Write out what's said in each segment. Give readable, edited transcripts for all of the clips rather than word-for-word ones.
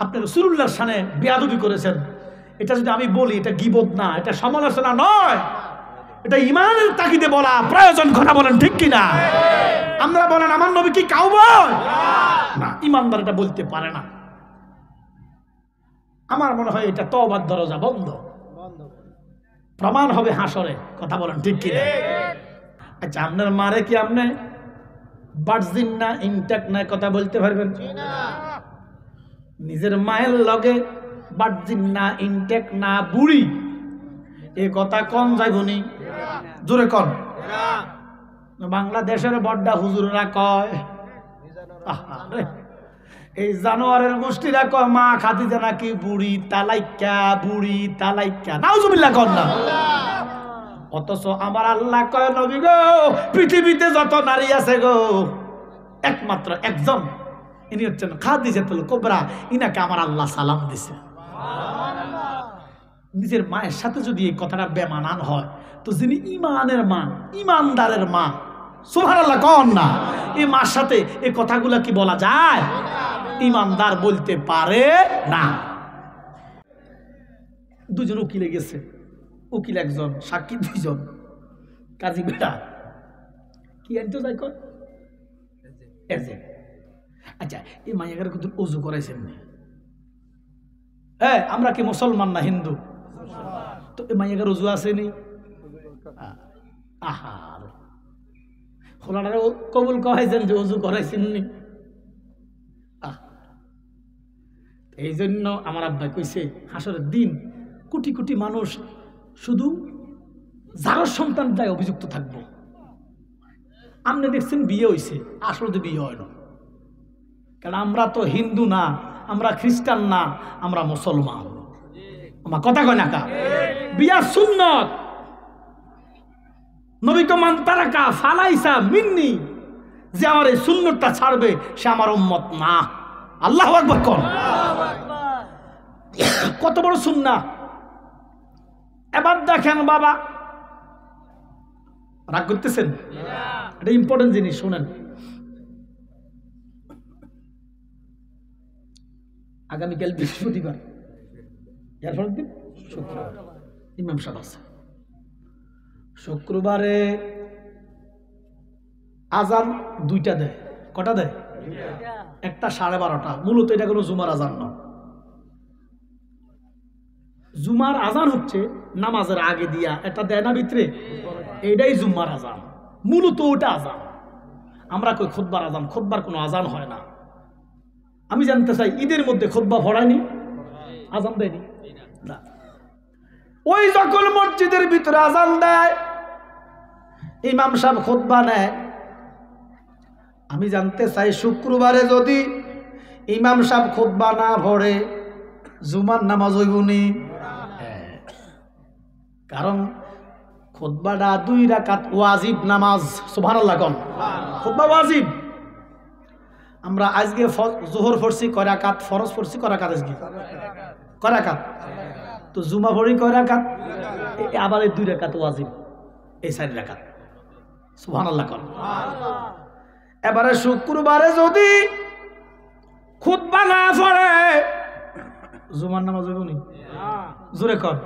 আপনি রাসূলুল্লাহর শানে বেয়াদবি করেছেন, এটা যদি আমি বলি এটা গীবত না, এটা সমালোচনা নয়, এটা ঈমানের তাগিদে বলা প্রয়োজন। কথা বলেন ঠিক কিনা? আপনারা বলেন আমার নবী কি কাউবয়? না, ঈমানদার এটা বলতে পারে না। আমার মনে হয় এটা তওবার দরজা বন্ধ, প্রমাণ হবে হাসরে। কথা বলেন ঠিক কিনা? আচ্ছা, আপনার মারে কি আপনি ভার্জিন না ইনট্যাক্ট না কথা বলতে পারবেন? নিজের মায়ের লগে ভার্জিন না ইনট্যাক্ট না বুড়ি এ কথা কম যাইবনি? জোরে কন। বাংলাদেশের বড়ডা হুজুররা কয়, এই জানোয়ারের গোষ্ঠীরা কয় মা খাদিজা নাকি বুড়ি তালাইকা, বুড়ি তালাইকা। নাউজুবিল্লাহ কন না। অথচ আমার আল্লাহ কয় নবী গো, পৃথিবীতে যত নারী আছে গো, একমাত্র একজন, ইনি হচ্ছেন খাদিজাতুল কুবরা, ইনাকে আমার আল্লাহ সালাম দিছে। নিজের মায়ের সাথে যদি এই কথাটা বেমানান হয়, তো যিনি ইমানের মা, ইমানদারের মা, সুবহানাল্লাহ কন না, এই মার সাথে এই কথাগুলো কি বলা যায়? ইমানদার বলতে পারে না। দুজন উকিলে গেছে, উকিল একজন, সাক্ষী দুইজন, কাজী বেটা কি আনতে যাই কর এজেন্ট। আচ্ছা, এই মাইয়াগার কিন্তু ওযু করাইছেন না? হ্যাঁ, আমরা কি মুসলমান না হিন্দু? তো এই মাইয়াগার ওযু আসেনি? আহার খোলাটারে কবুল করাইছেন যে ওযু করাইছেন নি? এই জন্য আমার আব্বা কইছে হাসরের দিন কোটি কোটি মানুষ শুধু যার সন্তান তাই অভিযুক্ত থাকবো। আপনি দেখছেন বিয়ে হয়েছে, আসলে তো বিয়ে হয় না, কারণ আমরা তো হিন্দু না, আমরা খ্রিস্টান না, আমরা মুসলমান। আমার কথা কয় না কা? বিয়া সুন্নত। নবী তো মান তারাকা ফালাইসা মিন্নি, যে আমার এই সুন্নতটা ছাড়বে সে আমার উম্মত না। আল্লাহু আকবার কোন। কত বড় সুন্নাহ। এবার দেখেন বাবা, রাগ করতেছেন? এটা ইম্পর্টেন্ট জিনিস, শুনেন। আগামীকাল বৃহস্পতিবার, এরপর দিন শুক্রবার ইমাম সাহেব আছে। শুক্রবারে আজান দুইটা দেয়। কটা দেয়? একটা 12:30। মূলত এটা কোনো জুমার আজান না। জুমার আজান হচ্ছে নামাজের আগে দিয়া এটা দেয় না ভিতরে, এটাই জুম্মার আজান। মূলত ওটা আজান। আমরা কই খুতবার আজান, খুতবার কোনো আজান হয় না। আমি জানতে চাই, ঈদের মধ্যে খুতবা পড়ায়নি? আজান দেয়নি না। ওই যখন মসজিদের ভিতরে আজান দেয়, ইমাম সাহেব খুতবা নেয়। আমি জানতে চাই, শুক্রবারে যদি ইমাম সাহেব খুতবা না পড়ে জুমার নামাজ হইবনি? কারণ খুতবাটা 2 রাকাত ওয়াজিব নামাজ। সুবহানাল্লাহ কোন। খুতবা ওয়াজিব। আমরা আজকে যোহর পড়ছি কয় রাকাত, ফরজ পড়ছি কয় রাকাত, আজকে কয় রাকাত, তো জুমা পড়ি কয় রাকাত, আবার এই 2 রাকাত ওয়াজিব, এই 4 রাকাত। সুবহানাল্লাহ কোন। এবারে শুক্রবারে যদি খুতবা না পড়ে জুমার নামাজ হইবনি? জোরে কর।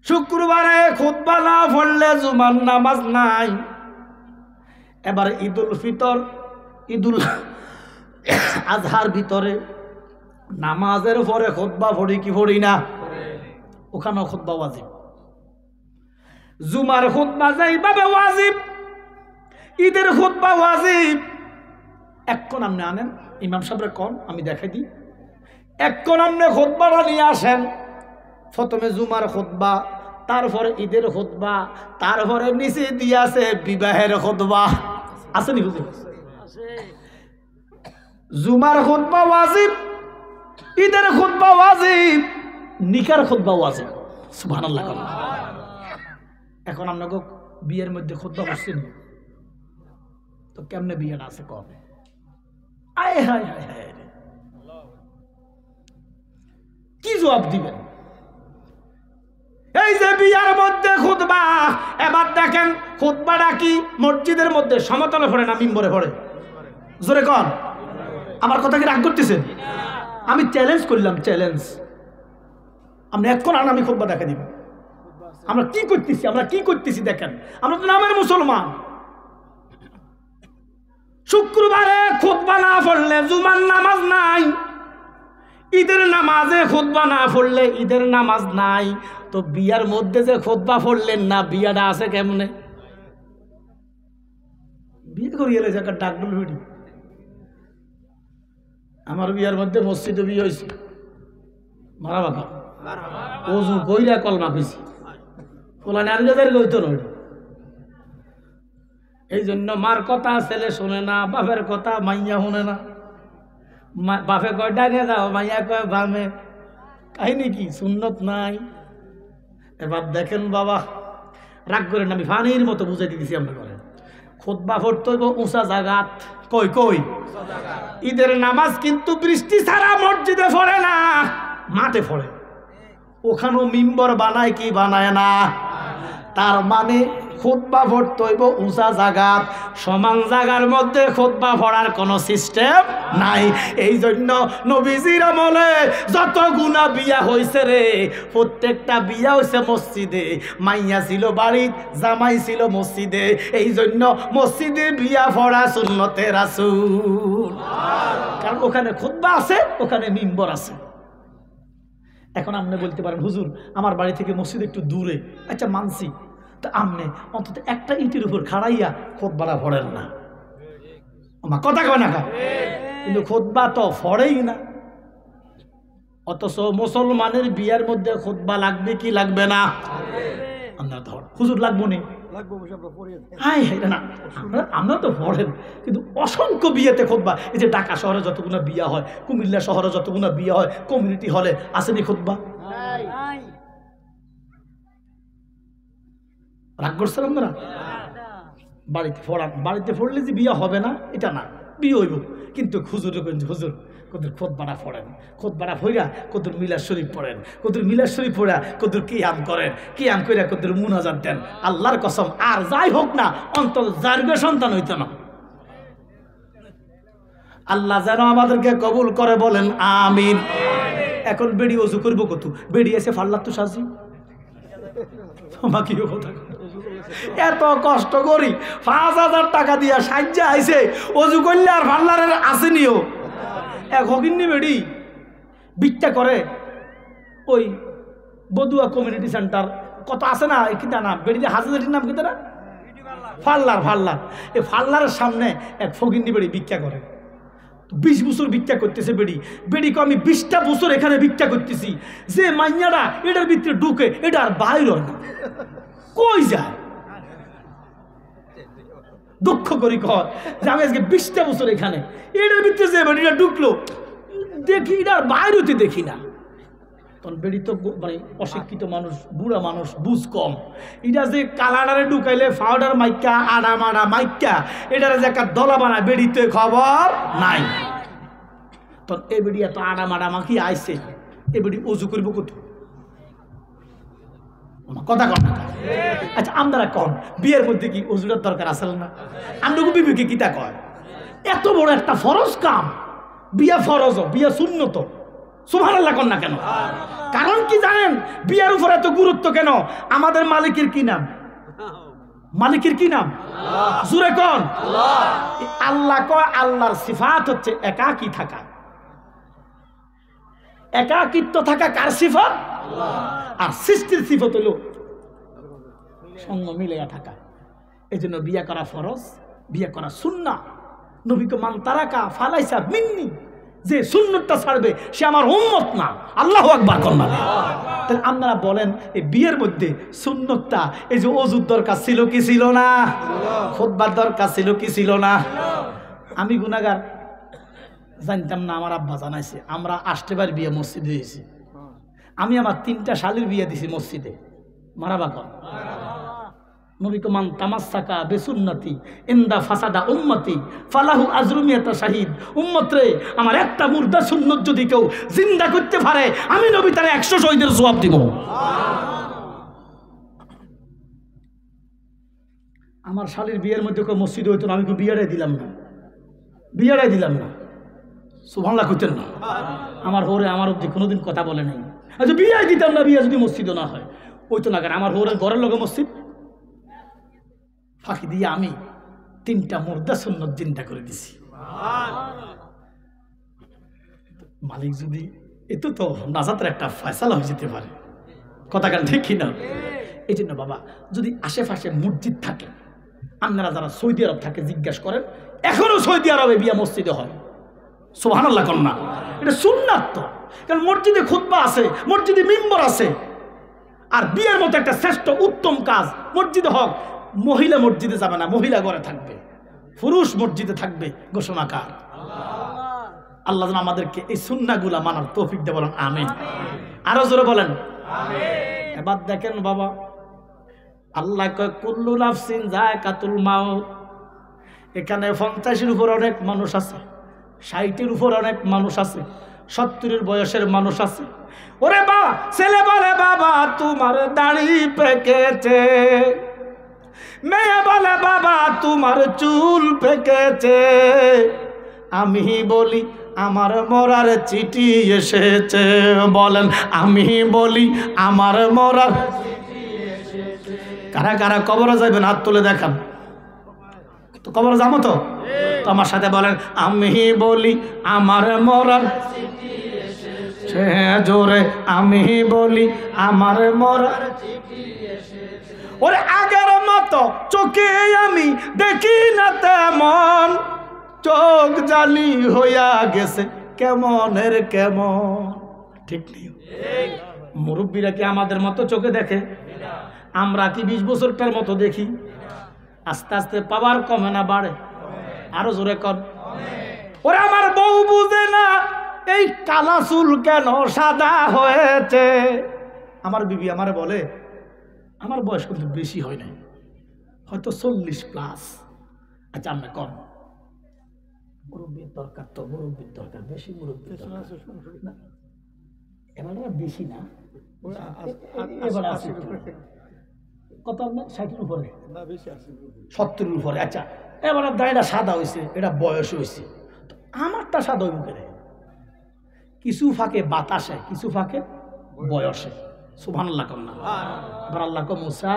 শুক্রবারে খুতবা না পড়লে জুমার নামাজ নাই। এবার ঈদুল ফিতর, ঈদুল আজহার ভিতরে নামাজের পরে খুতবা পড়ি কি পড়ি না? ওখানেও খুতবা ওয়াজিব। জুমার খুতবা যেইভাবে ওয়াজিব, ঈদের খুতবা ওয়াজিব। এখন আপনি আনেন, ইমাম সাহেবরে কোন আমি দেখাই দিই। এখন আপনি খুতবাটা নিয়ে আসেন। প্রথমে জুমার খুতবা, তারপরে ঈদের খুতবা, তারপরে নিচে দিয়ে আছে বিবাহের খুতবা। আছে নি হুজুর? জুমার খুতবা ওয়াজিব, ঈদের খুতবা ওয়াজিব, নিকার খুতবা ওয়াজিব। সুবহানাল্লাহ। এখন আপনাকে বিয়ের মধ্যে খুতবা বসছেন, তো কেমনে বিয়েটা আছে কম? আয় হায় হায় হায়, কি জবাব দিবেন? এই যে বিয়ার মধ্যে খুতবা, এবার দেখেন খুতবাটা কি মসজিদের মধ্যে সমতলে পড়ে না মিম্বরে পড়ে? জোরে কন। আমার কথা কি রাগ করতেছেন? আমি চ্যালেঞ্জ করলাম, চ্যালেঞ্জ। আপনি এখন আন, আমি খুতবা দেখা দিব। আমরা কি করতেছি দেখেন। আমরা তো নামের মুসলমান। শুক্রবারে খুতবা না পড়লে জুমার নামাজ নাই, ঈদের নামাজে খুতবা না পড়লে ঈদের নামাজ নাই। তো বিয়ার মধ্যে যে খুতবা পড়লেন না, বিয়াটা আছে কেমনে? বিয়ে করিয়ে ডাকডুল ভিড়ি। আমার বিয়ার মধ্যে মসজিদে বিয়ে হয়েছে, মারা বাবা ওজু কইরা কলমা খুঁজছি, ওলানে আর গেদের গইতো নয়। এই জন্য মার কথা ছেলে শোনে না, বাপের কথা মাইয়া শুনে না। বাপে কয় ডাকে যাও, মাইয়া কয় বামে। কাহিনী কি? সুন্নত নাই। এবার দেখেন বাবা, রাগ করেন, আমি ফানির মতো বুঝাই দিতেছি। আমরা করেন খুতবা পড়তে হইব উঁচা জাগাত। কই কই ঈদের নামাজ কিন্তু বৃষ্টি ছাড়া মসজিদে পড়ে না, মাঠে পড়ে। ওখানেও মিম্বর বানায় কি বানায় না? তার মানে খুতবা পড়তে হইব উঁচা জাগাত। সমান জায়গার মধ্যে খুতবা পড়ার কোনো সিস্টেম নাই। এই জন্য নবীজির আমলে যত গুণা বিয়া হয়েছে রে, প্রত্যেকটা বিয়া হয়েছে মসজিদে। মাইয়া ছিল বাড়িত, জামাই ছিল মসজিদে। এই জন্য মসজিদে বিয়া পড়া সুন্নতে রাসূল, কারণ ওখানে খুতবা আছে, ওখানে মিম্বর আছে। এখন আপনি বলতে পারেন, হুজুর আমার বাড়ি থেকে মসজিদ একটু দূরে। আচ্ছা মানছি, তা আপনি অন্তত একটা ইটের উপর খাড়াইয়া খুতবাটা পড়েন না। আমার কথা কয় না, কিন্তু খুতবা তো পড়েই না। অথচ মুসলমানের বিয়ার মধ্যে খুতবা লাগবে কি লাগবে না? আমরা ধর হুজুর লাগবো নি, আমরা তো পড়েন, কিন্তু অসংখ্য বিয়েতে খুতবা। এই যে ঢাকা শহরে যতগুলো বিয়া হয়, কুমিল্লা শহরে যতগুলো বিয়া হয়, কমিউনিটি হলে আসেনি খুতবা? রাগ করছেন আপনারা? বাড়িতে পড়ান, বাড়িতে পড়লে যে বিয়ে হবে না এটা না, বিয়ে হইব। কিন্তু হুজুরে হুজুর কদুর খুতবাটা পড়েন, খুতবাটা পড়া কদুর মিলাদ শরীফ পড়েন, কদুর মিলাদ শরীফ পড়া কদুর কিয়াম করেন, কিয়াম কইরা কদুর মুনাজাত দেন। আল্লাহর কসম, আর যাই হোক না, অন্তত জারবে সন্তান হইতো না। আল্লাহ যেন আমাদেরকে কবুল করে, বলেন আমিন। এখন বেড়ি অজু করবো কত? বেড়ি এসে ফাল্লার তো সাজি বাকি কথা। এত কষ্ট করি ৫,০০০ টাকা দিয়া সাহায্য আইছে, অজু করলে আর ফাল্লারের আসেনিও। এক হকিন্নি বেড়ি ভিক্ষা করে ওই বদুয়া কমিউনিটি সেন্টার কত আছে না, কিতা না বেড়ি যে হাজারের নাম কিতা না, ফাল্লার। ফাল্লার এই ফাল্লারের সামনে এক ফকিন্নি বেড়ি ভিক্ষা করে। ২০ বছর ভিক্ষা করতেছে বেড়ি। বেড়িকে আমি ২০টা বছর এখানে ভিক্ষা করতেছি, যে মাইয়ারা এটার ভিতরে ঢুকে এটা আর বাইর হয় না, কই যায়? দুঃখ করি কর যে আমি আজকে ২০টা বছর এখানে, এটার ভিতরে যে বেড়িটা ঢুকলো দেখি এটা আর বাইর হতে দেখি না। তখন বেড়ি তো মানে অশিক্ষিত মানুষ, বুড়া মানুষ, বুঝ কম। এটা যে কালাডারে ঢুকাইলে পাউডার মাইকা, আড়া মাড়া মাইকা, এটার যে একটা দলা বানায়, বেড়িতে খবর নাই। তখন এ বেড়ি এত আড়া মাড়া মাখি আইসে, এ বেড়ি অজু করবো কত? কথা কন না। আচ্ছা আপনারা কন, বিয়ের মধ্যে কি অজুরের দরকার আসল না? আমরা বিবেকে কিতা কয়? এত বড় একটা ফরজ কাম, বিয়া ফরজ, বিয়া সুন্নত, সুবহানাল্লাহ কন না কেন? কারণ কি জানেন বিয়ের উপর এত গুরুত্ব কেন? আমাদের মালিকের কি নাম? মালিকের কি নাম? জুরে কন। আল্লাহ কয়, আল্লাহর সিফাত হচ্ছে একাকী থাকা। একাকিত্ব থাকা কার সিফাত? আর সৃষ্টির সিফত হলো সঙ্গ মিলিয়া থাকা। এই জন্য বিয়া করা ফরজ, বিয়া করা সুন্নাহ। নবীকে মান তারাকা ফালাইসা মিন্নি, যে সুন্নতটা ছাড়বে সে আমার উম্মত না। আল্লাহু আকবার কন্যা। তাহলে আপনারা বলেন এই বিয়ের মধ্যে সুন্নতটা, এই যে ওযুর দরকার ছিল কি ছিল না? খুতবার দরকার ছিল কি ছিল না? আমি গুনাহগার, জানতাম না, আমার আব্বা জানাইছে। আমরা ৮বার বিয়ে মসজিদে হয়েছি। আমি আমার ৩টা শালীর বিয়ে দিছি মসজিদে। মারাবা কর। নবীকে মান তামাসসাকা বিসুন্নতি ইনদা ফাসাদা উম্মতি ফালাহু আজরুমিয়াতা শাহিদ। উম্মত রে, আমার একটা মুর্দা সুন্নত যদি কেউ জিন্দা করতে পারে, আমি নবী তার ১০০ শহীদের জবাব দিব। আমার শালীর বিয়ের মধ্যে কেউ মসজিদে হইতো না, আমি কেউ বিয়ারাই দিলাম না, বিয়ারাই দিলাম না। সুবহানাল্লাহ কইতেন না। আমার হোরে আমার অব্দি কোনোদিন কথা বলে নাই। আচ্ছা বিয়ে দিতাম না, বিয়ে যদি মসজিদও না হয় ওই তো না কেন, আমার হোরের ঘরের লগে মসজিদ ফাঁকি দিয়ে আমি 3টা মুর্দা সুন্নত জিন্দা করে দিছি। মালিক যদি এতো তো নাজাতের একটা ফয়সালা হয়ে যেতে পারে, কথা কেন ঠিক কিনা? এই জন্য বাবা যদি আশেপাশে মসজিদ থাকে, আপনারা যারা সৌদি আরব থাকে জিজ্ঞাসা করেন, এখনো সৌদি আরবে বিয়া মসজিদে হয়। সুবহানাল্লাহ কন্যা, এটা সুন্নাত তো। কারণ মসজিদে খুতবা আছে, মসজিদে মিম্বর আছে। আর বিয়ের মতো একটা শ্রেষ্ঠ উত্তম কাজ মসজিদে হোক। মহিলা মসজিদে যাবে না, মহিলা ঘরে থাকবে, পুরুষ মসজিদে থাকবে। ঘোষণাকার আল্লাহ যেন আমাদেরকে এই সুন্নাহগুলা মানার তৌফিক দেয়, বলেন আমিন। আরো জোরে বলেন আমিন। এবার দেখেন বাবা, আল্লাহ কয় কুল্লু নাফসিন যায়কাতুল মাউত। এখানে 50-এর উপর অনেক মানুষ আছে, 60-এর উপর অনেক মানুষ আছে, 70-এর বয়সের মানুষ আছে। ওরে বাবা, ছেলে বলে বাবা তোমার দাড়ি পেকেছে, মেয়ে বলে বাবা তোমার চুল পেকেছে। আমি বলি আমার মরার চিঠি এসেছে, বলেন আমি বলি আমার মরার চিঠি এসেছে। কারা কারা কবরে যাবেন হাত তুলে দেখান তো, কবরে যাবো তো আমার সাথে বলেন আমি বলি আমার মরার চিঠি এসেছে, জোরে আমি বলি আমার মরার চিঠি এসেছে। ওরে আগের মতো চোখে আমি দেখি না তেমন, চোখ জালি হইয়া গেছে কেমনের কেমন। ঠিক নেই? মুরব্বীরা কি আমাদের মতো চোখে দেখে? আমরা কি 20 বছরটার মতো দেখি? আস্তে আস্তে পাওয়ার কমে না বাড়ে? আরো জোরে কর। ওরা আমার বউ বুঝে না এই কালা চুল কেন সাদা হয়েছে। আমার বিবি আমারে বলে, আমার বয়স কিন্তু বেশি হয় নাই, হয়তো 40+। আচ্ছা আমরা কম মুরব্বীর দরকার, তো মুরব্বীর দরকার, বেশি মুরব্বীর দরকার না। এবার বেশি না, এবার আছে কত? 60-এর উপরে, 70-এর উপরে। আচ্ছা এবার দাঁড়িয়ে সাদা হয়েছে, এটা বয়স হয়েছে, তো আমারটা সাদা হইব কেন? কিছু ফাঁকে বাতাসে, কিছু ফাঁকে বয়সে। সুবহানাল্লাহ কন্যা। এবার আল্লাহ কো মুসা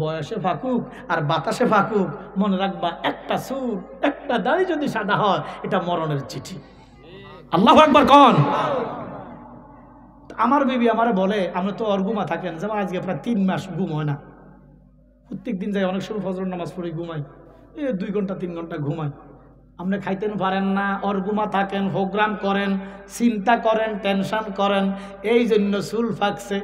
বয়সে ফাঁকুক আর বাতাসে ফাঁকুক, মনে রাখবা একটা চুল একটা দাড়ি যদি সাদা হয় এটা মরণের চিঠি। আল্লাহু আকবার কন। আমার বিবি আমারে বলে, আমরা তো অর্গুমা থাকেন, যেমন আজকে প্রায় 3 মাস ঘুম হয় না। প্রত্যেক দিন যাই, অনেক সময় ফজর নামাজ পড়ে ঘুমাই, 2 ঘন্টা 3 ঘন্টা ঘুমাই। আপনি খাইতেন পারেন না, অর্গুমা থাকেন, প্রোগ্রাম করেন, চিন্তা করেন, টেনশন করেন, এই জন্য চুল ফাঁকছে।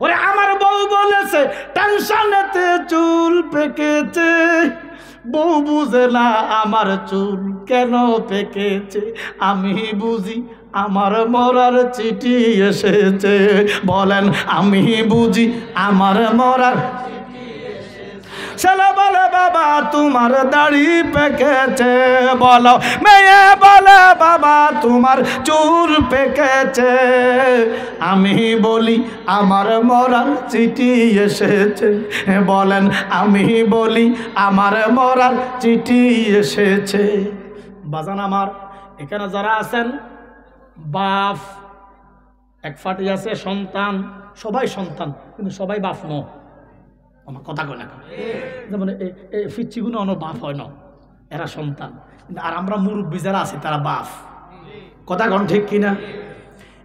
ওরে আমার বউ বলেছে টেনশনেতে চুল পেকেছে, বউ বুঝে না আমার চুল কেন পেকেছে। আমি বুঝি আমার মরার চিঠি এসেছে, বলেন আমি বুঝি আমার মরার। ছেলে বলে বাবা তোমার দাড়ি পেকেছে, বলো মেয়ে বলে বাবা তোমার চুল পেকেছে। আমি বলি আমার মরার চিঠি এসেছে, বলেন আমি বলি আমার মরার চিঠি এসেছে। বাজান আমার এখানে যারা আছেন, বাপ এক ফাটি আছে, সন্তান, সবাই সন্তান, কিন্তু সবাই বাপ ন। আমার কথা কয় না, যেমন এই ফিচ্ছিগুলো অন্য বাপ হয় না, এরা সন্তান। আর আমরা মুরব্বী যারা আছি তারা বাপ। কথা কন ঠিক কিনা?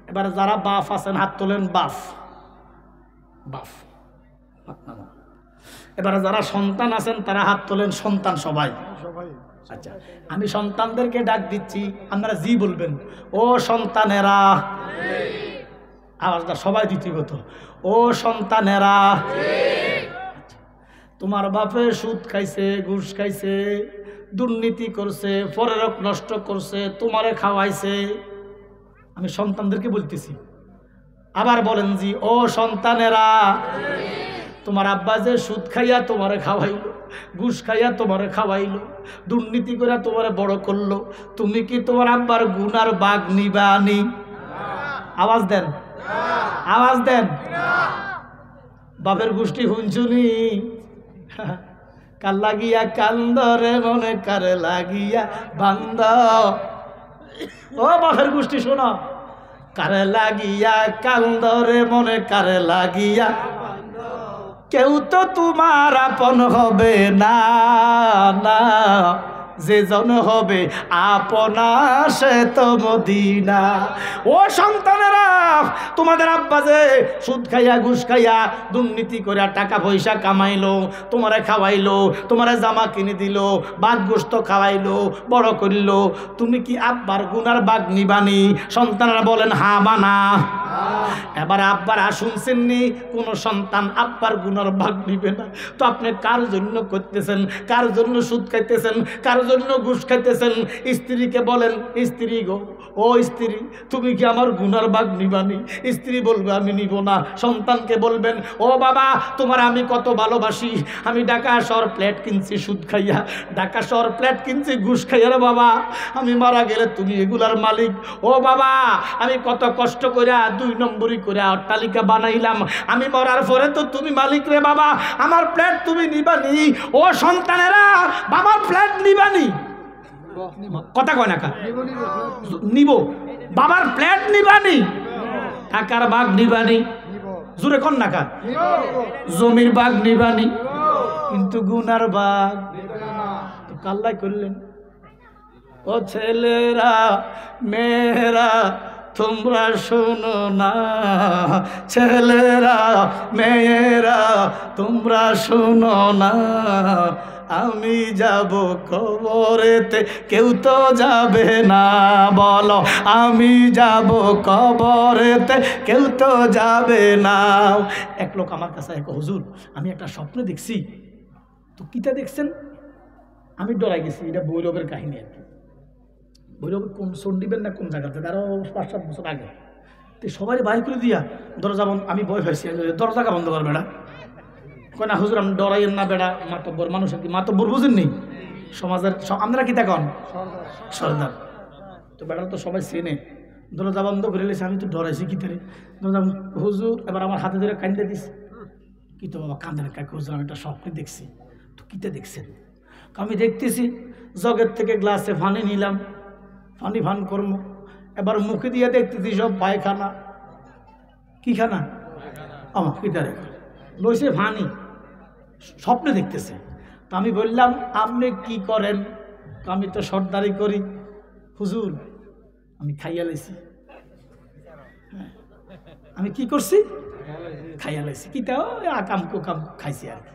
এবার যারা বাপ আছেন হাত তোলেন, বাপ বাপ। এবার যারা সন্তান আছেন তারা হাত তোলেন, সন্তান সবাই। আচ্ছা আমি সন্তানদেরকে ডাক দিচ্ছি, আপনারা জি বলবেন। ও সন্তানেরা, আওয়াজটা সবাই দ্বিতীয়ত, ও সন্তানেরা। তোমার বাপে সুদ খাইছে, ঘুষ খাইছে, দুর্নীতি করছে, পরের হক নষ্ট করছে, তোমারে খাওয়াইছে। আমি সন্তানদেরকে বলতেছি, আবার বলেন জি। ও সন্তানেরা, তোমার আব্বা যে সুদ খাইয়া তোমারে খাওয়াইলো, ঘুষ খাইয়া তোমারে খাওয়াইলো, দুর্নীতি করে তোমারে বড় করলো, তুমি কি তোমার আব্বার গুনার বাগ নিবানি? আওয়াজ দেন, আওয়াজ দেন। বাপের গোষ্ঠী হুঞ্চুনি, কাল লাগিয়া কান্দরে মনে কারে লাগিয়া বান্দ। ও বাপের গোষ্ঠী শোনো, কারে লাগিয়া কান্দরে মনে কারে লাগিয়া, কেউ তো তোমার আপন হবে না, না যে জন হবে আপনা সে তো মদিনা। ও সন্তানেরা, তোমাদের আব্বা যে সুদ খাইয়া ঘুষ খাইয়া দুর্নীতি করে টাকা পয়সা কামাইলো, তোমারে খাওয়াইলো, তোমারে জামা কিনে দিল, ভাত গোস্ত খাওয়াইলো, বড় করলো, তুমি কি আব্বার গুনার বাগ নিবানি? সন্তানরা বলেন হা বা না। এবার আব্বার শুনছেননি কোন সন্তান আব্বার গুনার ভাগ নিবে না, তো আপনি কার জন্য করতেছেন? কার জন্য সুদ খাইতেছেন? কার জন্য ঘুষ খাইতেছেন? স্ত্রীকে বলেন, স্ত্রী গো, ও স্ত্রী, তুমি কি আমার গুনার ভাগ নিবানি? স্ত্রী বলবে আমি নিব না। সন্তানকে বলবেন, ও বাবা, তোমার আমি কত ভালোবাসি, আমি ঢাকা শহর প্লেট কিনছি সুদ খাইয়া, ঢাকা শহর প্লেট কিনছি ঘুষ খাইয়া রে বাবা, আমি মারা গেলে তুমি এগুলার মালিক। ও বাবা, আমি কত কষ্ট করে 2 নম্বরই করে অট্টালিকা বানাইলাম, আমি মরার পরে তো তুমি মালিক রে বাবা, আমার প্লেট তুমি নিবানি। ও সন্তানেরা, বাবার প্লেট নিবানি? কথা কয় না কা নিব? বাবার প্লেট নিবানি? টাকার ভাগ নিবানি? জোরে কন না কা? জমির ভাগ নিবানি? কিন্তু গুনার ভাগ তো কাল্লাই করলেন। ও ছেলেরা মেয়েরা তোমরা শোনো না, ছেলেরা মেয়েরা তোমরা শোনো না, আমি যাব কবরেতে কেউ তো যাবে না। বলো, আমি যাব কবরেতে কেউ তো যাবে না। এক লোক আমার কাছে এক, হুজুর আমি একটা স্বপ্ন দেখছি। তো কিটা দেখছেন? আমি ডরাই গেছি, এটা ভৈরবের কাহিনী আর কি। ভৈরব কোন চণ্ডীবেন না কোন জায়গাতে, আরো 5-7 বছর আগে। তো সবাই বাইর করে দিয়া দরজা বন্ধ, আমি ভয় পাইছি, দরজাটা বন্ধ কর বেড়া। কয় না হুজুর আমি ডরাইয়েন না বেড়া, মাতব্বর মানুষের কি মাতব্বর বুঝেননি সমাজের, আপনারা কি দেখুন সর্দার, তো বেড়া তো সবাই চেনে। দরজা বন্ধ করে লেছে, আমি তো ডরাইছি কি তারে দরজা। হুজুর এবার আমার হাতে ধরে কান্দে দিস। কি তো বাবা কান্দেন কাকে? হুজুর আমি একটা স্বপ্নে দেখছি। তো কিতে দেখছেন? আমি দেখতেছি জগের থেকে গ্লাসে পানি নিলাম, পানি পান করব, এবার মুখে দিয়ে দেখতেছি সব পায়খানা। কি খানা? আমার কিটারে লইছে পানি, স্বপ্নে দেখতেছে। তো আমি বললাম আপনি কি করেন? আমি তো সর্দারি করি। হুজুর আমি খাইয়া লাইছি। আমি কি করছি? খাইয়া লাইছি। কিটা আকাম কুকাম খাইছি আর কি।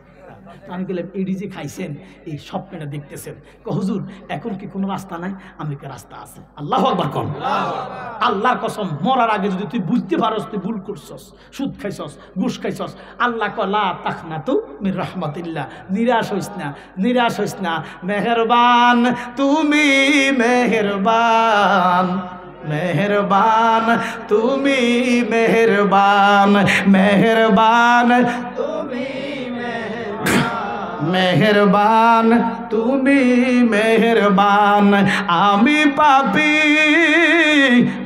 আমি বললাম এডি যে খাইছেন, এই স্বপ্নটা দেখতেছেন, হুজুর এখন কি কোনো রাস্তা নাই? আমি কি রাস্তা আছে। আল্লাহু আকবার কর। আল্লাহর কসম, মরার আগে যদি তুই বুঝতে পারস তুই ভুল করছস, সুদ খাইছস, ঘুষ খাইছস, আল্লাহ কয় লা তাখনাতু মির রাহমাতিল্লাহ, নিরাশ হইস না, নিরাশ হইস না, মেহেরবান তুমি মেহেরবান, মেহেরবান তুমি মেহেরবান, মেহেরবান তুমি মেহেরবান, তুমি মেহেরবান, আমি পাপী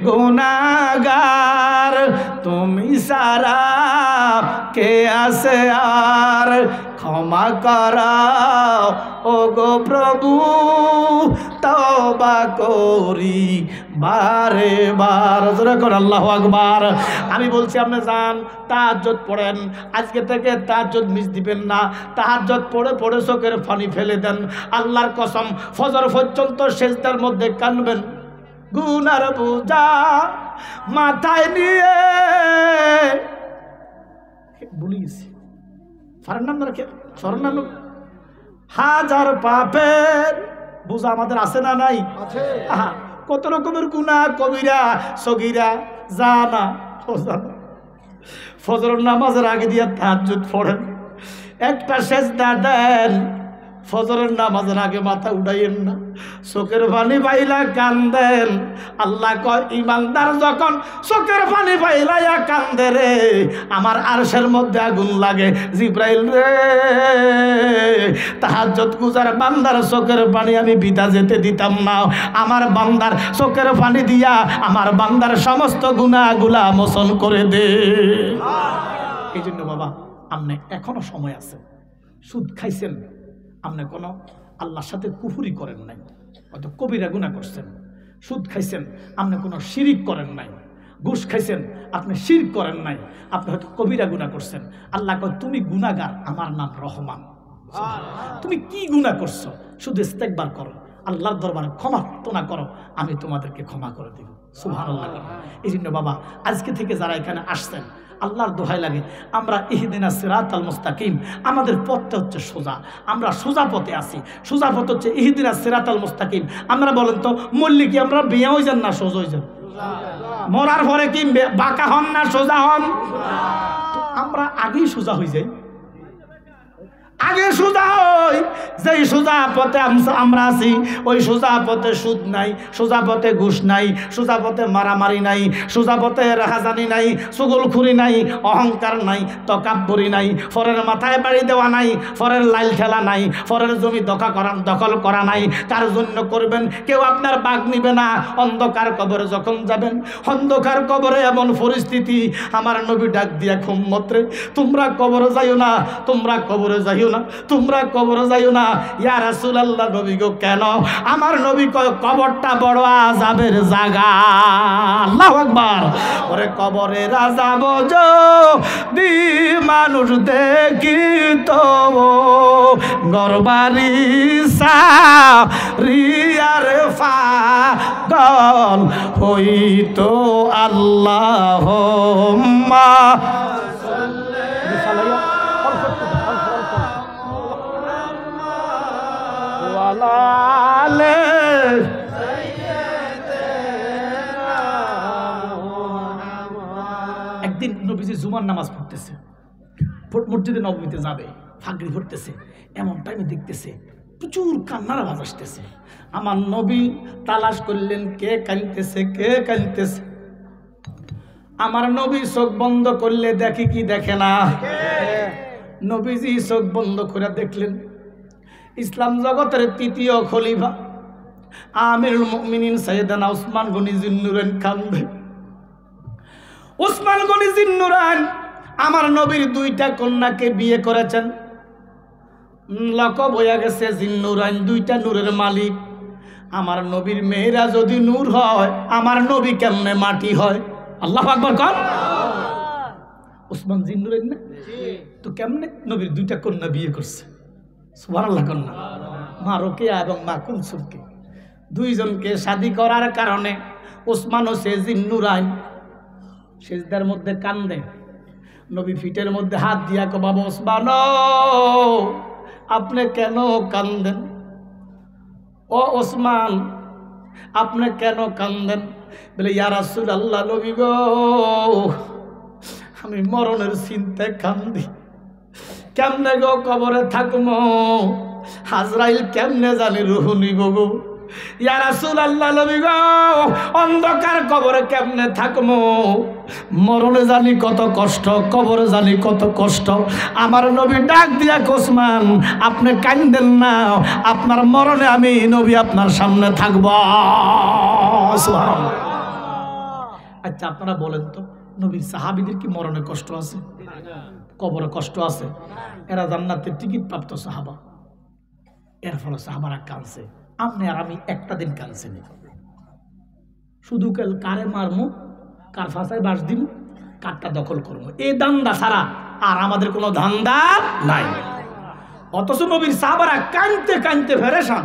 গুনাহগার, তুমি সারা কে আছে আর, ক্ষমা করো ও গো প্রভু, তওবা করি বারে বার। জোরে করে আল্লাহু আকবার। আমি বলছি আপনি যান তাহাজ্জুদ পড়েন, আজকে থেকে তাহাজ্জুদ মিস দিবেন না। তাহাজ্জুদ পড়ে পড়ে চোখের পানি ফেলে দেন। আল্লাহর কসম ফজর পর্যন্ত সেজদার মধ্যে কানবেন, গুনার বোঝা মাথায় নিয়ে। ভুলে গেছি ফারের নাম রেখে সরের নাম। হাজার পাপের বোঝা আমাদের আছে না নাই? কত রকমের গুনাহ, কবিরা সগীরা, জানা অজানা। ফজরের নামাজের আগে দিয়ে তাহাজ্জুদ পড়েন, একটা সেজদা দেন। ফজরের নামাজের আগে মাথা উঠাইয়েন না, চোখের পানি পাইলা কান্দেন। আল্লাহ কয় ইমানদার যখন চোখের পানি পাইলাইয়া কান্দে রে, আমার আরশের মধ্যে আগুন লাগে। জিব্রাইল রে, তাহাজ্জুদ গুজার বান্দার চোখের পানি আমি বিদা যেতে দিতাম না। আমার বান্দার চোখের পানি দিয়া আমার বান্দার সমস্ত গুনাহগুলা মোচন করে দে। এই জন্য বাবা আপনি এখনো সময় আছে। সুদ খাইছেন, আপনি কোনো আল্লাহর সাথে কুফরি করেন নাই, হয়তো কবিরা গুনাহ করছেন, সুদ খাইছেন, আপনি কোনো শিরিক করেন নাই। ঘুষ খাইছেন, আপনি শিরক করেন নাই, আপনি হয়তো কবিরা গুনাহ করছেন। আল্লাহ কয় তুমি গুনাহগার, আমার নাম রহমান। তুমি কি গুনাহ করছো? শুধু ইস্তেগফার করো, আল্লাহর দরবারে ক্ষমা প্রার্থনা করো, আমি তোমাদেরকে ক্ষমা করে দিব। সুবহানাল্লাহ। এই জন্য বাবা, আজকে থেকে যারা এখানে আসছেন, আল্লাহর দোহাই লাগে, আমরা ইহদিনাস সিরাতাল মুস্তাকিম, আমাদের পথটা হচ্ছে সোজা, আমরা সোজা পথে আছি। সোজা পথ হচ্ছে ইহদিনাস সিরাতাল মুস্তাকিম। আমরা বলেন তো, মরলে কি আমরা বিয়ে হয়ে যান না সোজা হয়ে যান? মরার পরে কি বাঁকা হন না সোজা হন? আমরা আগেই সোজা হয়ে যাই, আগে সোজা হই। যেই সোজা পথে আমরা আছি, ওই সোজা পথে সুদ নাই, সোজা পথে ঘুষ নাই, সোজা পথে মারামারি নাই, সোজা পথে রাহাজানি নাই, চুগলখুরি নাই, অহংকার নাই, তকাব্বুরি নাই, ফরের মাথায় বাড়ি দেওয়া নাই, ফরের লাইল ঠেলা নাই, ফরের জমি দখল করা নাই। কার জন্য করবেন? কেউ আপনার বাগ নিবে না। অন্ধকার কবরে যখন যাবেন, অন্ধকার কবরে এমন পরিস্থিতি, আমার নবী ডাক দিয়া উম্মতরে, তোমরা কবরে যাইও না, তোমরা কবরে যাইও না, তোমরা কবরে যাইও না। ইয়া রাসূলুল্লাহ, নবী গো কেন? আমার নবী কয়, কবরটা বড় আযাবের জায়গা। আল্লাহু আকবার। ওরে কবরের আযাব যদি মানুষ দেখিত, গরবারি সারিয়ার পাগল হইতো। আল্লাহুম্মা একদিন নবীজি জুমার নামাজ পড়তেছে, মসজিদে নববীতে যাবে, ফাগরি পড়তেছে, এমন টাইমে দেখতেছে প্রচুর কান্নার আওয়াজ আসতেছে। আমার নবী তালাশ করলেন, কে কাঁদতেছে, কে কাঁদতেছে। আমার নবী চোখ বন্ধ করলে দেখে কি দেখে না? নবীজি চোখ বন্ধ করে দেখলেন, ইসলাম জগতের তৃতীয় খলিফা আমিরুল মুমিনিন সাইয়েদনা উসমান গনি জিন্নুরাইন কান্দে। উসমান গনি জিন্নুরাইন আমার নবীর দুইটা কন্যাকে বিয়ে করেছেন, লকব হয়ে গেছে জিন্নুরাইন, দুইটা নূরের মালিক। আমার নবীর মেয়েরা যদি নূর হয়, আমার নবী কেমনে মাটি হয়? আল্লাহু আকবার কর। উসমান জিন্নুরাইন না তো কেমনে নবীর দুইটা কন্যা বিয়ে করছে? সুবহানাল্লাহ কন্যা, মা রোকেয়া এবং মা কুলসুমকে দুইজনকে শাদী করার কারণে ওসমান ও সে জিন্নুরাইন সিজদার মধ্যে কান্দে। নবী ফিটের মধ্যে হাত দিয়া কো, বাবা ওসমান আপনি কেন কান্দেন? ও ওসমান আপনি কেন কান্দেন? বলে, ইয়া রাসূলুল্লাহ, নবী গো আমি মরণের চিন্তায় কান্দি। কেমনে গো কবরে থাকবো? আজরাইল কেমনে জানি রূহ নিব গো। ইয়া রাসূলুল্লাহ, নবী গো অন্ধকার কবরে কেমনে থাকবো? মরণে জানি কত কষ্ট, কবরে জানি কত কষ্ট। আমার নবী ডাক দিয়া ওসমান, আপনি কাঁদেন না, আপনার মরণে আমি নবী আপনার সামনে থাকব। সুবহানাল্লাহ। আচ্ছা আপনারা বলেন তো, নবীর সাহাবীদের কি মরণে কষ্ট আছে? কবরে কষ্ট আছে? এরা জান্নাতের টিকিট প্রাপ্ত সাহাবা, এর ফলে সাহাবারা কাঁদছে। আপনি আর আমি একটা দিন কাঁদছি না, শুধু কারে মারমু, কার ফাঁসায় বাস দিব, কারটা দখল করবো, এই দান্দা ছাড়া আর আমাদের কোনো ধান্দা নাই। অথচ নবীর সাহাবারা কাঁদতে কাঁদতে পেরেশান,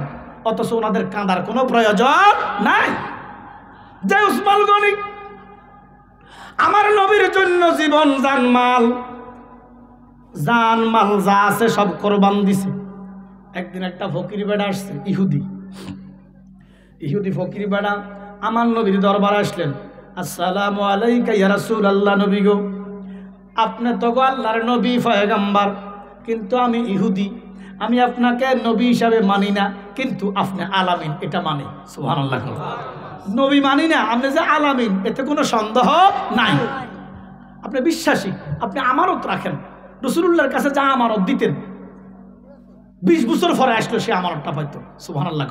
অথচ ওনাদের কাঁদার কোনো প্রয়োজন নাই। যে উসমান গনি আমার নবীর জন্য জীবন জানমাল যা আছে সব কোরবান দিছে। একদিন একটা ফকির বেড়া আসছে, ইহুদি ফকির বেড়া আমার নবীর দরবারে আসলেন। আসসালামু আলাইকা ইয়া রাসূলুল্লাহ, নবী গো আপনি তো গো আল্লাহর নবী পয়গম্বর, কিন্তু আমি ইহুদি, আমি আপনাকে নবী হিসাবে মানি না, কিন্তু আপনি আলামিন এটা মানি। সুবহানাল্লাহ। নবী মানি না, আপনি যে আলামিন এতে কোনো সন্দেহ নাই। আপনি বিশ্বাসী, আপনি আমানত রাখেন। রাসূলুল্লাহর কাছে যা আমানত দিতেন, 20 বছর পরে আসলো সে আমানতটা পাইতো। সুবহানাল্লাহ।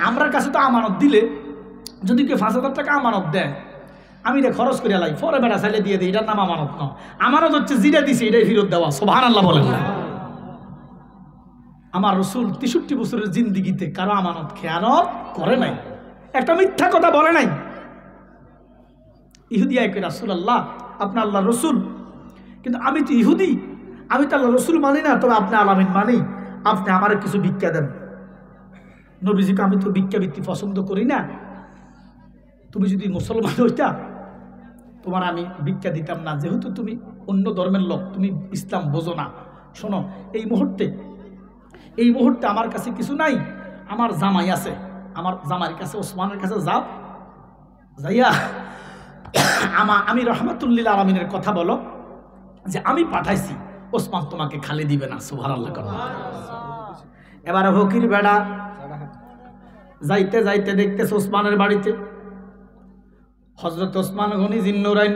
আমার কাছে তো আমানত দিলে যদি কেউ 5,000 টাকা আমানত দেয়, আমি এটা খরচ করে লাই, পরে বেড়া চাইলে দিয়ে দিই, এটার নাম আমানত না। আমানত হচ্ছে যেটা দিছে এটাই ফেরত দেওয়া। সুবহানাল্লাহ বলেন না? আমার রসুল 63 বছরের জিন্দিগিতে কারো আমানত খেয়ানত করে নাই, একটা মিথ্যা কথা বলে নাই। ইহুদি আয় রাসূলুল্লাহ, আপনি আল্লাহ রসুল, কিন্তু আমি তো ইহুদি, আমি তো আল্লাহ রসুল মানি না, তবে আপনি আলামিন মানি, আপনি আমার কিছু ভিক্ষা দেন। নবীজিকে আমি তো ভিক্ষাবৃত্তি পছন্দ করি না, তুমি যদি মুসলমান হইতা তোমার আমি ভিক্ষা দিতাম না, যেহেতু তুমি অন্য ধর্মের লোক, তুমি ইসলাম বোঝো না। শোনো, এই মুহূর্তে আমার কাছে কিছু নাই, আমার জামাই আছে, আমার জামাইয়ের কাছে, ওসমানের কাছে যাও, যাইয়া আমি রহমাতুল্লিল আলামিনের কথা বলো যে আমি পাঠাইছি, ওসমান তোমাকে খালি দিবে না। সুবহানাল্লাহ। এবার ফকির বেড়া যাইতে যাইতে দেখতেছে ওসমানের বাড়িতে হযরত ওসমান গনি জিন্নুরাইন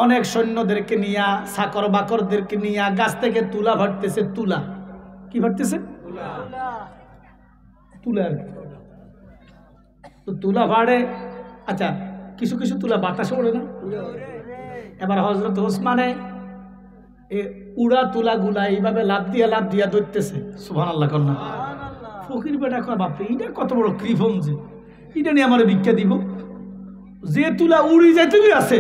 অনেক সৈন্যদেরকে নিয়া, চাকর বাকরদেরকে নিয়া গাছ থেকে তুলা ভাটতেছে। তুলা কি ভাটতেছে? তুলা। তো তুলা ভাড়ে, আচ্ছা কিছু কিছু তুলা বাতাসে ওড়ে না? এবার হযরত ওসমানে উড়া তুলা গুলা এইভাবে লাভ দিয়া ধরতেছে। সুবহানাল্লাহ কন্যা। ফকির বেটা কয়, বাপরে এটা কত বড় কৃপণ, যে এটা নিয়ে আমার ভিক্ষা দিব, যে তুলা উড়ি যাইতে আছে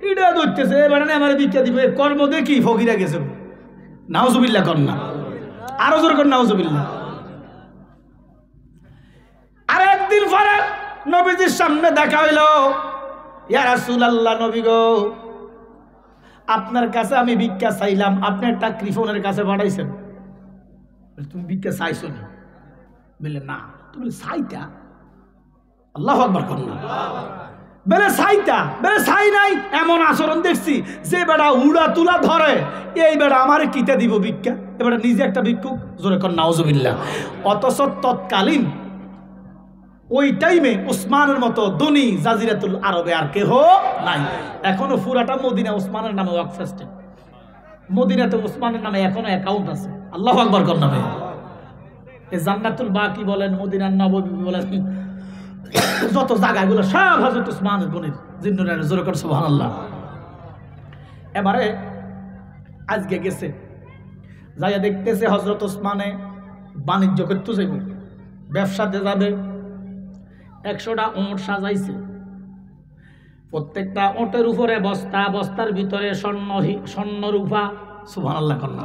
এটা ধরতেছে, এবার নিয়ে আমার ভিক্ষা দিব, এর কর্ম দেখি ফকিরা গেছে। নাউজুবিল্লাহ কন্যা, আরো জোর কর নাউজুবিল্লাহ। আর একদিন পরে নবীজির সামনে দেখা হইল, ইয়া রাসূলুল্লাহ, নবী গো, আপনার কাছে আমি ভিক্ষা চাইলাম, আপনি একটা কৃপণের কাছে পাঠাইছেন। তুমি ভিক্ষা চাইছো না? বললে না। তুমি চাইতা? আল্লাহু আকবার কন্যা। বেলে চাইতা? বেলে চাই নাই। এমন আচরণ দেখছি যে বেড়া উড়া তুলা ধরে, এই বেড়া আমারে কিতা দিব ভিক্ষা? এবার নিজে একটা ভিক্ষুক, জোরে কর নাউজুবিল্লাহ। অথচ তৎকালীন ওই টাইমে ওসমানের মতো ধনী জাজিরাতুল আরবে আর কেহ নাই। এখনো পুরাটা মদিনা ওসমানের নামে ওয়াকফ সিস্টেম, মদিনাতে ওসমানের নামে এখনো অ্যাকাউন্ট আছে। আল্লাহু আকবার কর নামে। এই জান্নাতুল বাকি বলেন, মদিনার নববী বলেন, যত জায়গাগুলো সব হযরত ওসমানের গনির জিন্নুরাইনের, জোরে কর সুবহানাল্লাহ। এবারে আজকে গেছে, যাইয়া দেখতেছে হযরত ওসমানে বাণিজ্য করতে যাইব, ব্যবসাতে যাবে। 100টা ওঁট সাজাইছে, প্রত্যেকটা ওঁটের উপরে বস্তা, বস্তার ভিতরে স্বর্ণ রূপা। সুবহানাল্লাহ কন্যা।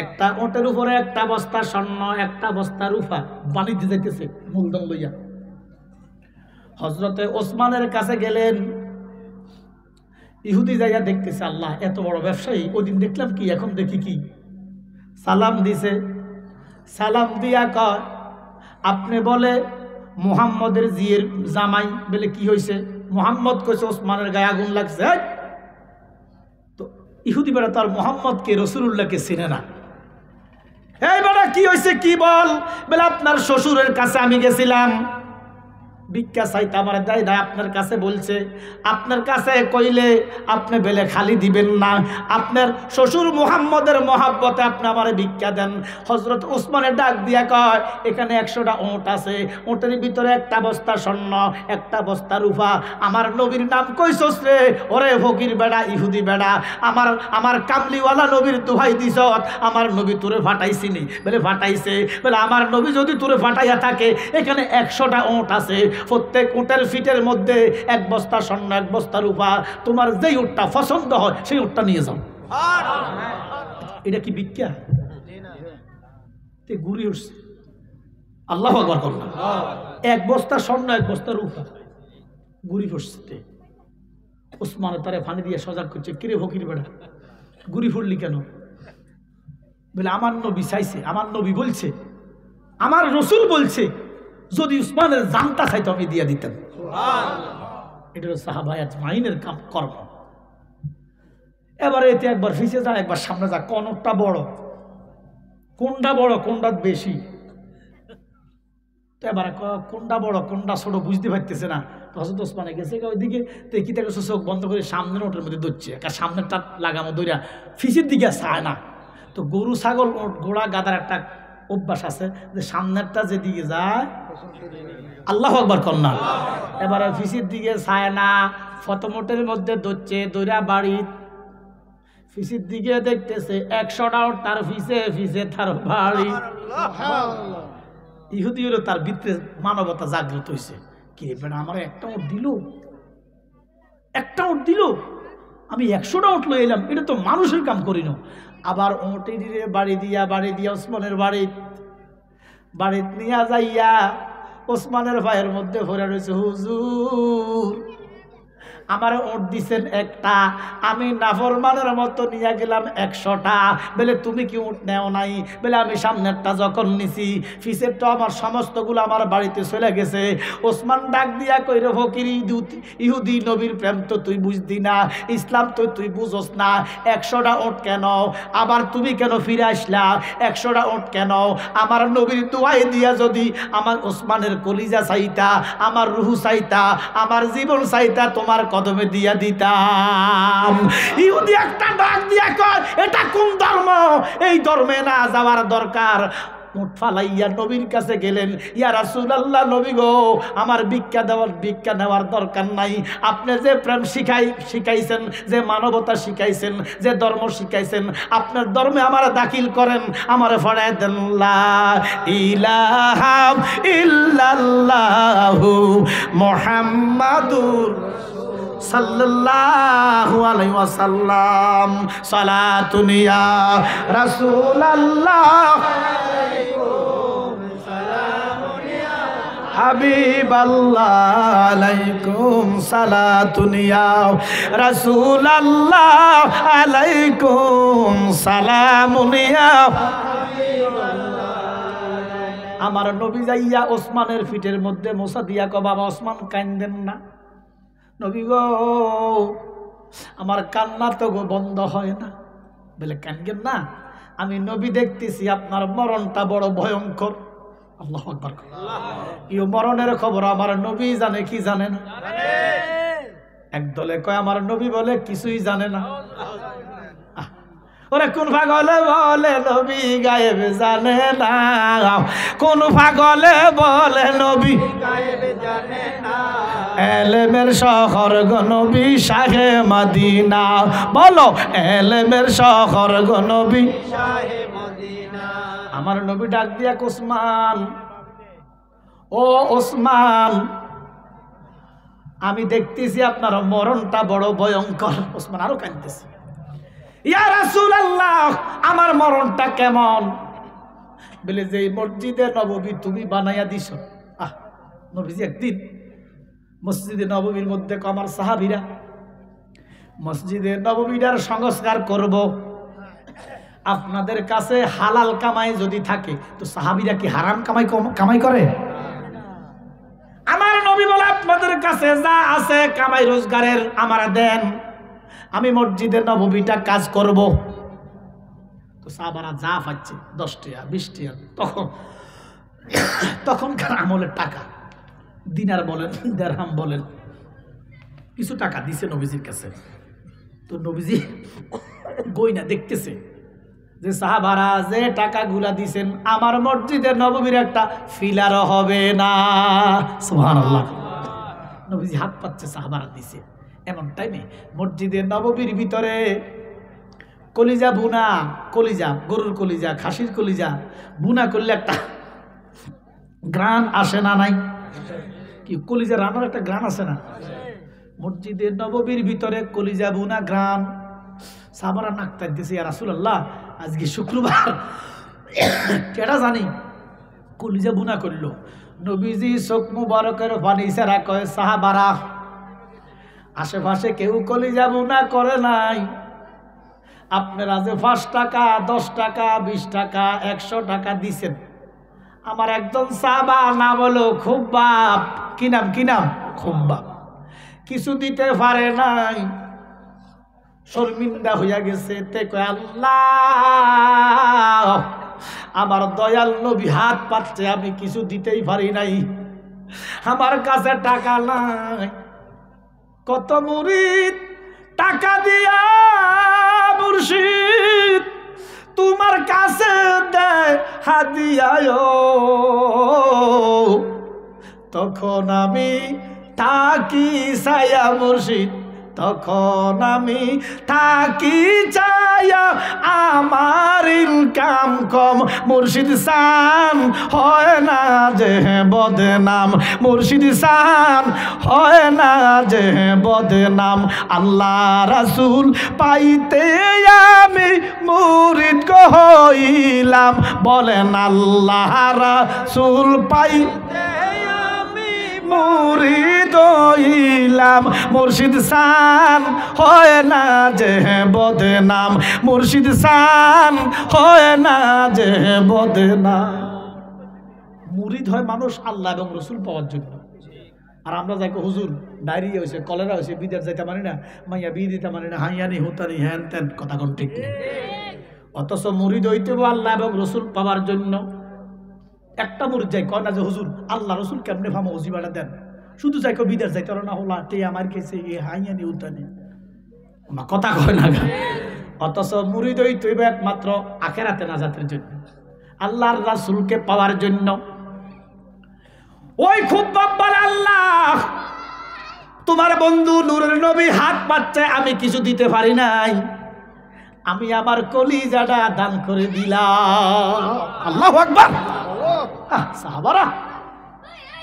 একটা ওঁটের উপরে একটা বস্তা স্বর্ণ, একটা বস্তা রূপা, বাণিজ্য যাইতেছে মূলধন লইয়া। হযরতে ওসমানের কাছে গেলেন, ইহুদি যাইয়া দেখতেছে, আল্লাহ এত বড় ব্যবসায়ী, ওই দিন দেখলাম কি, এখন দেখি কি। সালাম দিছে, সালাম দিয়া কয়, আপনি বলে মুহাম্মদের জিয়ের জামাই? বলে কি হয়েছে? মুহাম্মদ কইছে ওসমানের গায়ে আগুন লাগছে। তো ইহুদি বেড়া তার মুহাম্মদকে, রসুলুল্লাহকে চিনে না। এই বেড়া কি হয়েছে, কি বল? বলে আপনার শ্বশুরের কাছে আমি গেছিলাম, ভিক্ষা চাইতে, আমার দেয় না, আপনার কাছে বলছে, আপনার কাছে কইলে আপনি বেলে খালি দিবেন না, আপনার শ্বশুর মুহাম্মদের মহাব্বতে আপনি আমার ভিক্ষা দেন। হযরত ওসমানের ডাক দিয়া কয়, এখানে 100টা ওঁট আছে, ওঁটের ভিতরে একটা বস্তা স্বর্ণ, একটা বস্তা রূপা, আমার নবীর নাম কইছস রে? ওরে ফকির বেড়া, ইহুদি বেড়া, আমার কামলিওয়ালা নবীর দোহাই দিছ, আমার নবী তোরে ফাটাইছিনি? বলে ফাটাইছে। বলে আমার নবী যদি তোরে ফাটাইয়া থাকে, এখানে 100টা ওঁট আছে, প্রত্যেক উটের ফিটের মধ্যে এক বস্তা স্বর্ণ, এক বস্তা রূপা, তোমার যেই উটটা পছন্দ হয় সেই উটটা নিয়ে যাও। এটা কি ভিক্ষা? ঘুরি উঠছে। আল্লাহু আকবার করলাম। এক বস্তা স্বর্ণ, এক বস্তা রূপা, ঘুরি ফুটছে। ওসমান তারে ফানি দিয়ে সজাগ করছে, কিরে ফকির বেড়া, ঘুরি ফুটলি কেন? বলে আমার নবী চাইছে, আমার নবী বলছে, আমার রসুল বলছে, যদি উসমানের জানটা চাইতো আমি দিয়া দিতাম। এটা সাহাবা আজমাইনের কর্ম। এবারে এতে একবার ফিসে যা, একবার সামনে যা, কোনটা বড়, কোনটা বড়, কোনটা বেশি। তো এবারে কোনটা বড় কোনটা ছোট বুঝতে পারতেছে না। তো হযরত ওসমানে গেছে ওইদিকে, তো কি তাকে চোখ বন্ধ করে সামনের ওটের মধ্যে ধরছে, একটা সামনেরটা লাগামো ধরিয়া, ফিসের দিকে চায় না। তো গরু ছাগল ঘোড়া গাদার একটা অভ্যাস আছে যে সামনেরটা যেদিকে যায়, আল্লাহু আকবার কন্যা। এবারে ফিসির দিকে চায় না, ফতমোটের মধ্যে ধরছে, দৈরা বাড়ি ফিসের দিকে দেখতেছে 100টা উট তার ফিসে তার বাড়ি। ইহুদি হলো তার ভিতরে মানবতা জাগ্রত হয়েছে। কি বেটা আমার একটা উট দিল, আমি 100টা উট লই এলাম, এটা তো মানুষের কাম করি না। আবার ওটে বাড়ি দিয়া ওসমানের বাড়িত নিয়ে যাইয়া ওসমানের ভাইয়ের মধ্যে ভরে রয়েছে, হুজুর আমার ওট দিছেন একটা, আমি নাফরমানের মতো নিয়ে গেলাম 100টা। বলে তুমি কি উট নেও নাই? বলে আমি সামনেরটা যখন নিছি, ফিসেরটা আমার সমস্তগুলো আমার বাড়িতে চলে গেছে। ওসমান ডাক দিয়া কইরে, ফকির ইহুদি নবীর প্রেম তো তুই বুঝদি না, ইসলাম তো তুই বুঝোস না। 100টা ওট কেন? আবার তুমি কেন ফিরে আসলা? 100টা ওট কেন? আমার নবীর দোয়াই দিয়া যদি আমার ওসমানের কলিজা চাইতা, আমার রুহু চাইতা, আমার জীবন চাইতা, তোমার কদমে দিয়া দিতাম। ইহুদি একটা ডাক দিয়া কয়, এটা কোন ধর্ম? এই ধর্মে না যাওয়ার দরকার। উট ফালাইয়া নবীর কাছে গেলেন, ইয়া রাসূলুল্লাহ, নবী গো, আমার ভিক্ষা নেওয়ার দরকার নাই। আপনি যে প্রেম শিখাইছেন, যে মানবতা শিখাইছেন, যে ধর্ম শিখাইছেন, আপনার ধর্মে আমার দাখিল করেন, আমারে ফড়ায় দেন। লা ইলাহা ইল্লাল্লাহু মুহাম্মাদুর সাল্লাল্লাহু আলাইহি ওয়াসাল্লাম। সালাতুন ইয়া রাসূলুল্লাহ, হাবিবাল্লাহ, আলাইকুম সালাতুন ইয়া রাসূলুল্লাহ, আলাইকুম সালামুন ইয়া হাবিবাল্লাহ। আমার নবী যাইয়া ওসমানের ফিটের মধ্যে মোসা দিয়া কয়, বাবা ওসমান কান্দেন না। নবী গো, আমার কান্না তো বন্ধ হয় না। বলে কান্দেন না, আমি নবী দেখতেছি আপনার মরণটা বড় ভয়ঙ্কর। আল্লাহু আকবার। এই মরণের খবর আমার নবী জানে কি জানে না? একদলে কয় আমার নবী বলে কিছুই জানে না। ওরে কোন পাগলে বলে নবী গায়েব জানে না, কোন পাগলে বলে নবী গায়েব জানে না। এলেমের শহর গো নবী শাহে মদিনা, বলো এলেমের শহর গো নবী শাহে মদিনা। আমার নবী ডাক দিয়া ওসমান, ও ওসমান, আমি দেখতেছি আপনার মরণটা বড় ভয়ঙ্কর। ওসমান আরো কাঁদতেছে, ইয়া রাসূলুল্লাহ, আমার মরণটা কেমন? বলে যে মসজিদে নববী তুমি বানাইয়া দিছ। নবীজি একদিন মসজিদে নববীর মধ্যে আমার সাহাবীরা মসজিদে নববীর সংস্কার করব, আপনাদের কাছে হালাল কামাই যদি থাকে তো সাহাবীরা কি হারাম কামাই করে? আমার নবী বলে আপনাদের কাছে যা আছে কামাই রোজগারের আমার দেন, আমি মসজিদে নববীটা কাজ করব। তো সাহাবারা যা পাচ্ছে 10 টাকা 20 টাকা, তখনকার আমলের টাকা, দিনার বলেন দিরহাম বলেন, কিছু টাকা দিছে নবীজির কাছে। তো নবীজি গয়না দেখতেছে যে সাহাবারা যে টাকাগুলা দিছেন আমার মসজিদের নববীর একটা ফিলারও হবে না। সুবহানাল্লাহ। নবীজি হাত পাচ্ছে, সাহাবারা দিছে। এমন টাইমে মসজিদের নববীর ভিতরে কলিজা বুনা, কলিজা গরুর কলিজা, খাসির কলিজা বুনা করলে একটা গ্রান আসে না? নাই কি কলিজা রান্নার একটা গ্রান আছে না? মসজিদের নববীর ভিতরে কলিজা বুনা গ্রান। সাহাবারা নাক টানতেছে, ইয়া রাসূলুল্লাহ, আজকে শুক্রবার, কেডা জানি কলিজা বুনা করলো। নবীজি চোখ মুবারকের পানি ছাড়া কয়, সাহাবারা আশেপাশে কেউ কলিজা বুনা করে নাই, আপনারা যে 5 টাকা 10 টাকা 20 টাকা 100 টাকা দিছেন, আমার একজন সাহাবা নাম হলো খুব্বাব। কি নাম? খুব্বাব। কিছু দিতে পারে নাই, শর্মিন্দা হইয়া গেছে। তে কয়, আল্লাহ, আমার দয়াল নবী হাত পাচ্ছে, আমি কিছু দিতেই পারি নাই, আমার কাছে টাকা নাই। কত মুরিদ টাকা দিয়া মুর্শিদ তোমার কাছে দেয় হাদিয়া, তখন আমি থাকি ছায়া মুর্শিদ, তখন আমি থাকি চায়া আমার ইনকাম কম মুর্শিদ সান হয় না যে বদনাম মুর্শিদ সান হয় না যে বদনাম আল্লাহ রাসূল পাইতে আমি মুরিদ হইলাম বলেন আল্লাহ রাসূল পাইতে আমি মুরিদ হইলাম মুর্শিদ সান হয় না যে বদনাম মুর্শিদ সান হয় না যে বদনাম মুরিদ হয় মানুষ আল্লাহ এবং রসুল পাওয়ার জন্য আর আমরা যাই হুজুর ডায়রিয়া হয়েছে কলেরা হয়েছে বিদেশ যাইতে পারি না মাইয়া বিয়ে দিতে পারি না হাইয়ানি হুতানি হ্যান ত্যান কথা কোন ঠিক নেই অথচ মুরিদ হইতে আল্লাহ এবং রসুল পাওয়ার জন্য একটা মুরিদ যাই কয় না যে হুজুর আল্লাহ রসুল কেমনে ভামো হুজিবাটা দেন শুধু যাই কেউ বিদেশ যাইতে না হলা টে আমার কেছে এ হাইয়ানি হুতানি কথা কয় না অথচ মুরিদ হইতে একমাত্র আখেরাতে নাজাতের জন্য আল্লাহর রাসূলকে পাওয়ার জন্য ওই খুব বাব্বাল আল্লাহ তোমার বন্ধু নূরের নবী হাত পাচ্ছে আমি কিছু দিতে পারি নাই আমি আমার কলিজাটা দান করে দিলাম আল্লাহু আকবার সাহাবারা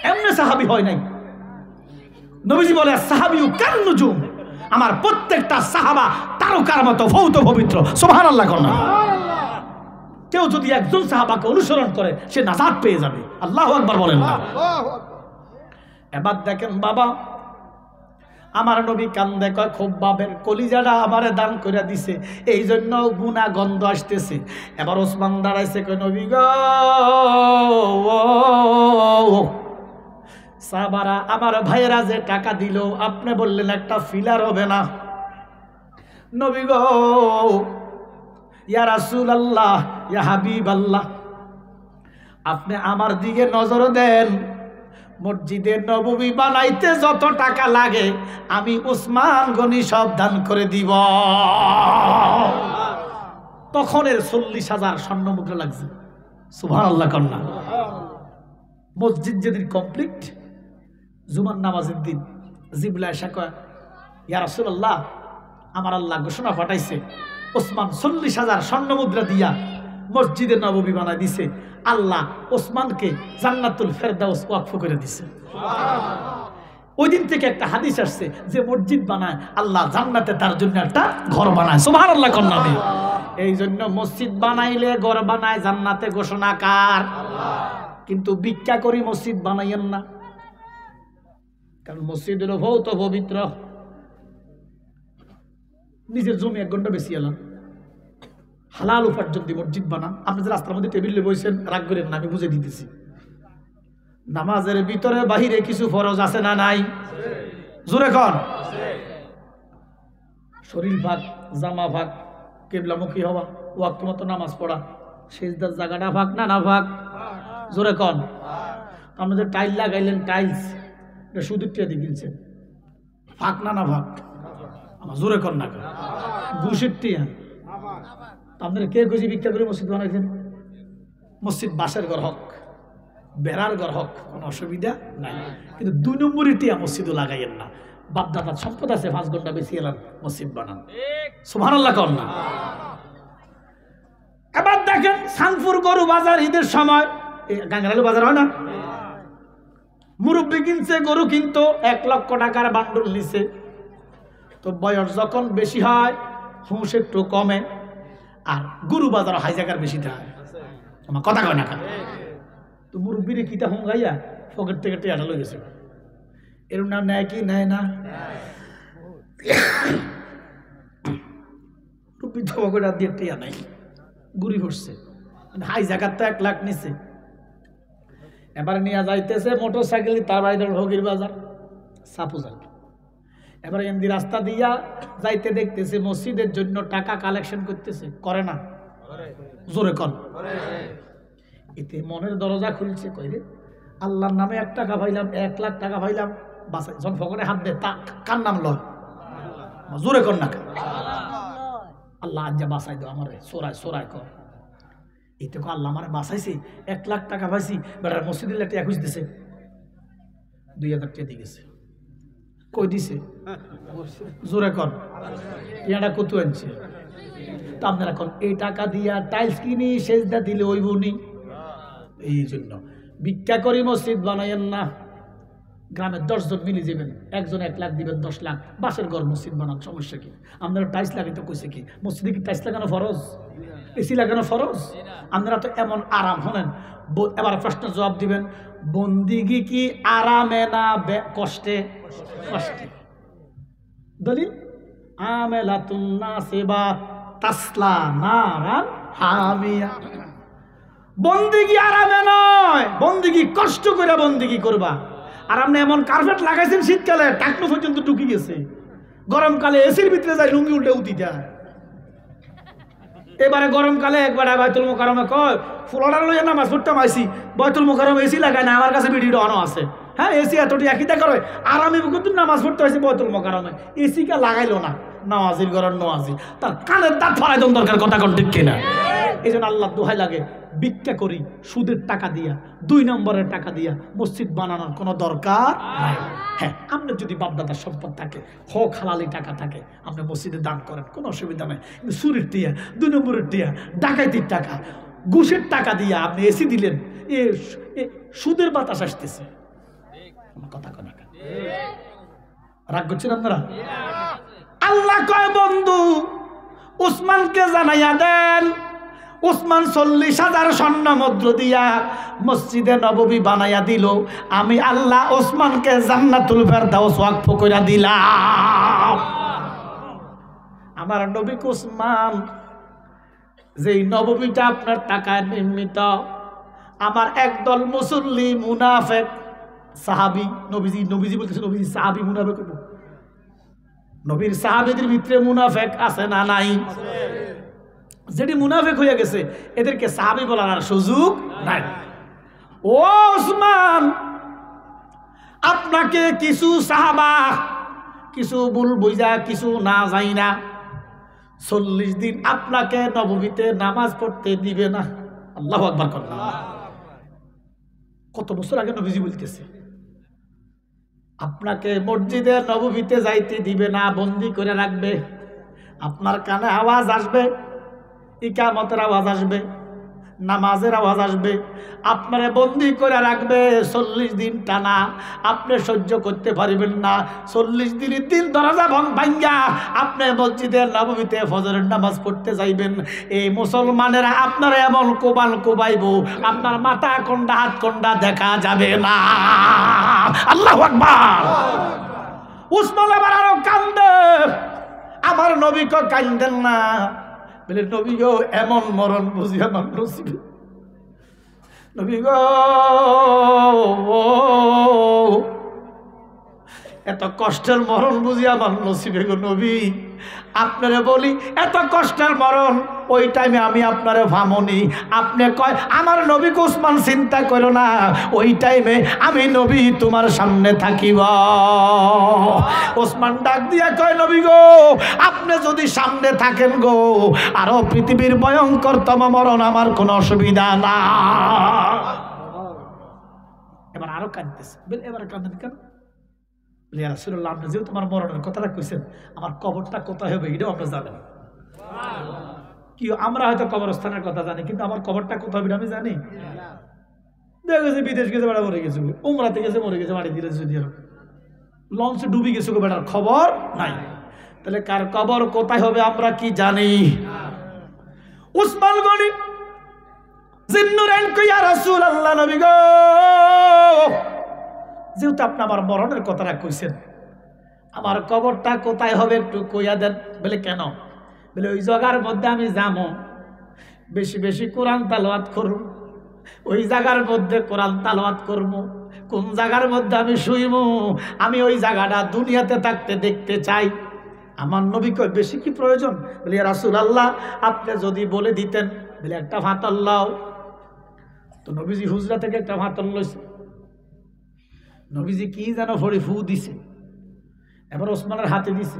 এমনি সাহাবী হয় নাই নবীজি বলে সাহাবীউ কান্নুজুম আমার প্রত্যেকটা সাহাবা তারকার মতো ভৌত পবিত্র সুবহানাল্লাহ কোন কেউ যদি একজন সাহাবাকে অনুসরণ করে সে নাজাত পেয়ে যাবে আল্লাহু আকবার বলেন না এবার দেখেন বাবা আমার নবী কান্দে কয় খুব বাবের কলিজাটা আমারে দান করে দিছে এই জন্য গুনাহ গন্ধ আসতেছে এবার ওসমান দাঁড়াইছে কয় নবী গো সাহাবারা আমার ভাইয়েরা যে টাকা দিল আপনি বললেন একটা ফিলার হবে না নবী গো ইয়া রাসূলুল্লাহ ইয়া হাবিবাল্লাহ আপনি আমার দিকে নজর দেন মসজিদে নববী বানাইতে যত টাকা লাগে আমি উসমান গনি সব দান করে দিব তখন এর 40,000 স্বর্ণ মুদ্রা লাগছে সুবহানাল্লাহ কন্যা মসজিদ যেদিন কমপ্লিট জুমার নামাজের দিন জিবলা এসে কয় ইয়া রাসূলুল্লাহ আমার আল্লাহ ঘোষণা পাঠাইছে ওসমান 40,000 স্বর্ণ মুদ্রা দিয়া মসজিদে নববী বানাই দিছে আল্লাহ ওসমানকে জান্নাতুল ফেরদাউস ওয়াকফ করে দিছে ওই দিন থেকে একটা হাদিস আসছে যে মসজিদ বানায় আল্লাহ জান্নাতে তার জন্য একটা ঘর বানায় সুবহানাল্লাহ কন্যা এই জন্য মসজিদ বানাইলে ঘর বানায় জান্নাতে ঘোষণা কার কিন্তু ভিক্ষা করি মসজিদ বানাইয়েন না কারণ মসজিদ হলো ভৌত পবিত্র নিজের জমি 1 ঘন্টা বেশি এলাম হালাল উপার্জন দিয়ে মসজিদ বানান আপনি যে রাস্তার মধ্যে টেবিলে বসেছেন রাগ করেন না আমি বুঝে দিতেছি নামাজের ভিতরে বাহিরে কিছু ফরজ আছে না নাই জোরে কর শরীর ভাগ জামা ভাগ কিবলামুখী হওয়া ওয়াক্ত মতো নামাজ পড়া সিজদার জায়গাটা ভাগ না ভাগ জোরে কর আপনাদের টাইল লাগাইলেন টাইলস এটা সুদূর টিয়া দিয়ে কিনছেন ভাগ না ভাগ আমার জোরে কর না ঘুষের টিয়া আপনারা কে খুঁজি ভিক্ষা করে মসজিদ বানাইছেন মসজিদ বাসের ঘর হক বেড়ার ঘর হক কোনো অসুবিধা নাই কিন্তু 2 নম্বরের টিয়া মসজিদও লাগাইয়েন না বাপদাদার সম্পদ আছে 5 ঘন্টা বেশি এলাম মসজিদ বানান সুবহানাল্লাহ কর না এবার দেখেন সানপুর গরু বাজার ঈদের সময় গাঙ্গারালু বাজার হয় না মুরব্বী কিনছে গরু কিন্তু 1 লক্ষ টাকার বান্ডুল নিছে তো বয়স যখন বেশি হয় হুঁশ একটু কমে আর গরু বাজার হাই জায়গার বেশি থাকে আমার কথা কয় না তো মুরব্বীরে কিতা হুম গাইয়া পকেট থেকে টেয়াটা লই গেছে এরম না নেয় কি নেয় না মুরব্বী তো পকেট দিয়ে টেয়া নাই গুড়ি পড়ছে হাই জায়গার তো 1 লাখ নিছে এবার নিয়ে যাইতেছে মোটর সাইকেল তার বাড়িতে ভগির বাজার সাপুজার এবার এমনি রাস্তা দিয়া যাইতে দেখতেছে মসজিদের জন্য টাকা কালেকশন করতেছে করে না জোরে কর এতে মনের দরজা খুলছে কইরে আল্লাহর নামে 1 টাকা পাইলাম 1 লাখ টাকা পাইলাম বাসাই যখন ফকরে হাত দে তা কার নাম লয় জোরে কর না আল্লাহ আজ বাসাই দাও আমারে সোরায় কর এইটা আল্লাহ আমার বাসাইছে 1 লাখ টাকা পাইছি বেটার মসজিদের টাকা খুঁজতেছে 2000 টাকা দিয়ে গেছে কই দিছে জোরে কর এটা কত আনছে তা আপনারা এখন এই টাকা দিয়া টাইলস কিনি সেজদা দিলে ওই বনি এই জন্য ভিক্ষা করি মসজিদ বানাইয়েন না গ্রামের 10 জন মিলে যাবেন একজন 1 লাখ দিবেন 10 লাখ বাসের ঘর মসজিদ বানান সমস্যা কি আপনারা টাইলস লাগাইতে কইছে কি মসজিদে কি টাইলস লাগানো ফরজ এসি লাগানো ফরজ আপনারা তো এমন আরাম হলেন এবার প্রশ্নের জবাব দিবেন বন্দিগি কি আরামে না কষ্টে কষ্টে দলিল আমেলাতুন নাসিবা তাসলা নারান হামিয়া বন্দিগি আরামে নয় বন্দিগি কষ্ট করে বন্দিগি করবা আর আপনি এমন কার্পেট লাগাইছেন শীতকালে টাকনো পর্যন্ত ঢুকে গেছে গরমকালে এসির ভিতরে যায় লুঙ্গি উল্টে উঠি যায় এবারে গরমকালে একবার বাইতুল মোকাররমে কয় ফুলটা লইয়া নামাজ পড়তে মাইছি বাইতুল মোকাররমে এসি লাগায় না আমার কাছে ভিডিও অন আছে হ্যাঁ এসি এতটি একই দেখা রয় আর আমি কিন্তু নামাজ পড়তে হয়েছি বাইতুল মোকাররমে এসি কে লাগাইলো না নামাজির ঘরের নওয়াজি তার কানের দাঁত ফালাই দেন দরকার কথা কোন ঠিক কিনা এই জন্য আল্লাহ দোহাই লাগে ভিক্ষা করি সুদের টাকা দিয়া 2 নম্বরের টাকা দিয়া মসজিদ বানানোর কোনো দরকার নাই হ্যাঁ আপনার যদি বাপদাদার সম্পদ থাকে হক হালালি টাকা থাকে আপনি মসজিদে দান করেন কোনো অসুবিধা নাই কিন্তু চুরির টিয়া 2 নম্বরের টিয়া ডাকাইতির টাকা ঘুষের টাকা দিয়া আপনি এসি দিলেন এ সুদের বাতাস আসতেছে কথা কোন রাগ করছেন আপনারা আল্লাহ কয় বন্ধু উসমানকে জানাইয়া দেন উসমান 40,000 স্বর্ণ মুদ্র দিয়া মসজিদে নববী বানাইয়া দিল আমি আল্লাহ উসমানকে জান্নাতুল ফেরদাউস ওয়াকফ কইরা দিলাম আমার নবী উসমান যেই নববীটা আপনার টাকায় নির্মিত আমার একদল মুসল্লি মুনাফিক সাহাবী নবীজি বলতেছে নবীজি সাহাবী মুনাফিক নবীর সাহাবীদের ভিতরে মুনাফিক আছে না নাই যেটি মুনাফিক হয়ে গেছে এদেরকে সাহাবী বলার আর সুযোগ নাই ও উসমান আপনাকে কিছু সাহাবা কিছু ভুল বুঝা কিছু না যাই না 40 দিন আপনাকে নববীতে নামাজ পড়তে দিবে না আল্লাহু আকবার করেন কত বছর আগে নবীজি বলতেছে আপনাকে মসজিদে নববীতে যাইতে দিবে না বন্দী করে রাখবে আপনার কানে আওয়াজ আসবে ইকামতের আওয়াজ আসবে নামাজের আওয়াজ আসবে আপনারে বন্দী করে রাখবে 40 দিন টানা আপনি সহ্য করতে পারবেন না 40 দিনের দিন দরজা ভাঙ্গা আপনি মসজিদে নববীতে ফজরের নামাজ পড়তে যাইবেন এই মুসলমানেরা আপনারা এমন কোবাল কোবাইব আপনার মাথা কোনটা হাত কোনটা দেখা যাবে না আল্লাহু আকবার উসমান আবার আরো কান্দে আমার নবীকে কান্দেন না বলে নবী গো এমন মরণ বুঝি আমার নসিবে নবী গো এত কষ্টের মরণ বুঝি আমার নসিবে গো নবী আপনারে বলি এত কষ্টের মরণ ওই টাইমে আমি আপনারে ভামনি আপনি কয় আমার নবী উসমান চিন্তা করো না ওই টাইমে আমি নবী তোমার সামনে থাকিব ওসমান ডাক দিয়া কয় নবী গো আপনি যদি সামনে থাকেন গো আরো পৃথিবীর ভয়ঙ্করতম মরণ আমার কোনো অসুবিধা না এবার আরো কাঁদতেছে এবার কাঁদেন কেন রাসূলুল্লাহ আপনি যেহেতু তোমার মরণের কথাটা কইছেন আমার কবরটা কোথায় হবে এটাও আপনি জানেন কি আমরা হয়তো কবরস্থানের কথা জানি কিন্তু আমার কবরটা কোথায় হবে আমি জানি দেখা গেছে বিদেশ গেছে বেড়া মরে গেছে উমরাতে গেছে মরে গেছে মাটি দিলে যদি লঞ্চ ডুবি গেছে বেটার খবর নাই তাহলে কার কবর কোথায় হবে আমরা কি জানি উসমান গনি জিন্নুরাইন কইয়া রাসূলুল্লাহ নবী গো যেহেতু আপনি আমার মরণের কথাটা কইছেন আমার কবরটা কোথায় হবে একটু কইয়া দেন বলে কেন বলে ওই জায়গার মধ্যে আমি যাবো বেশি বেশি কোরআন তালাওয়াত করব ওই জায়গার মধ্যে কোরআন তালাওয়াত করব কোন জায়গার মধ্যে আমি শুইব আমি ওই জায়গাটা দুনিয়াতে থাকতে দেখতে চাই আমার নবী কয় বেশি কি প্রয়োজন বলে রাসূলুল্লাহ আপনি যদি বলে দিতেন বলে একটা ফাতল লাও তো নবীজি হুজরা থেকে একটা ফাতল লইছে নবীজি কি যেন ফড়ি ফু দিছে এবার ওসমানের হাতে দিছে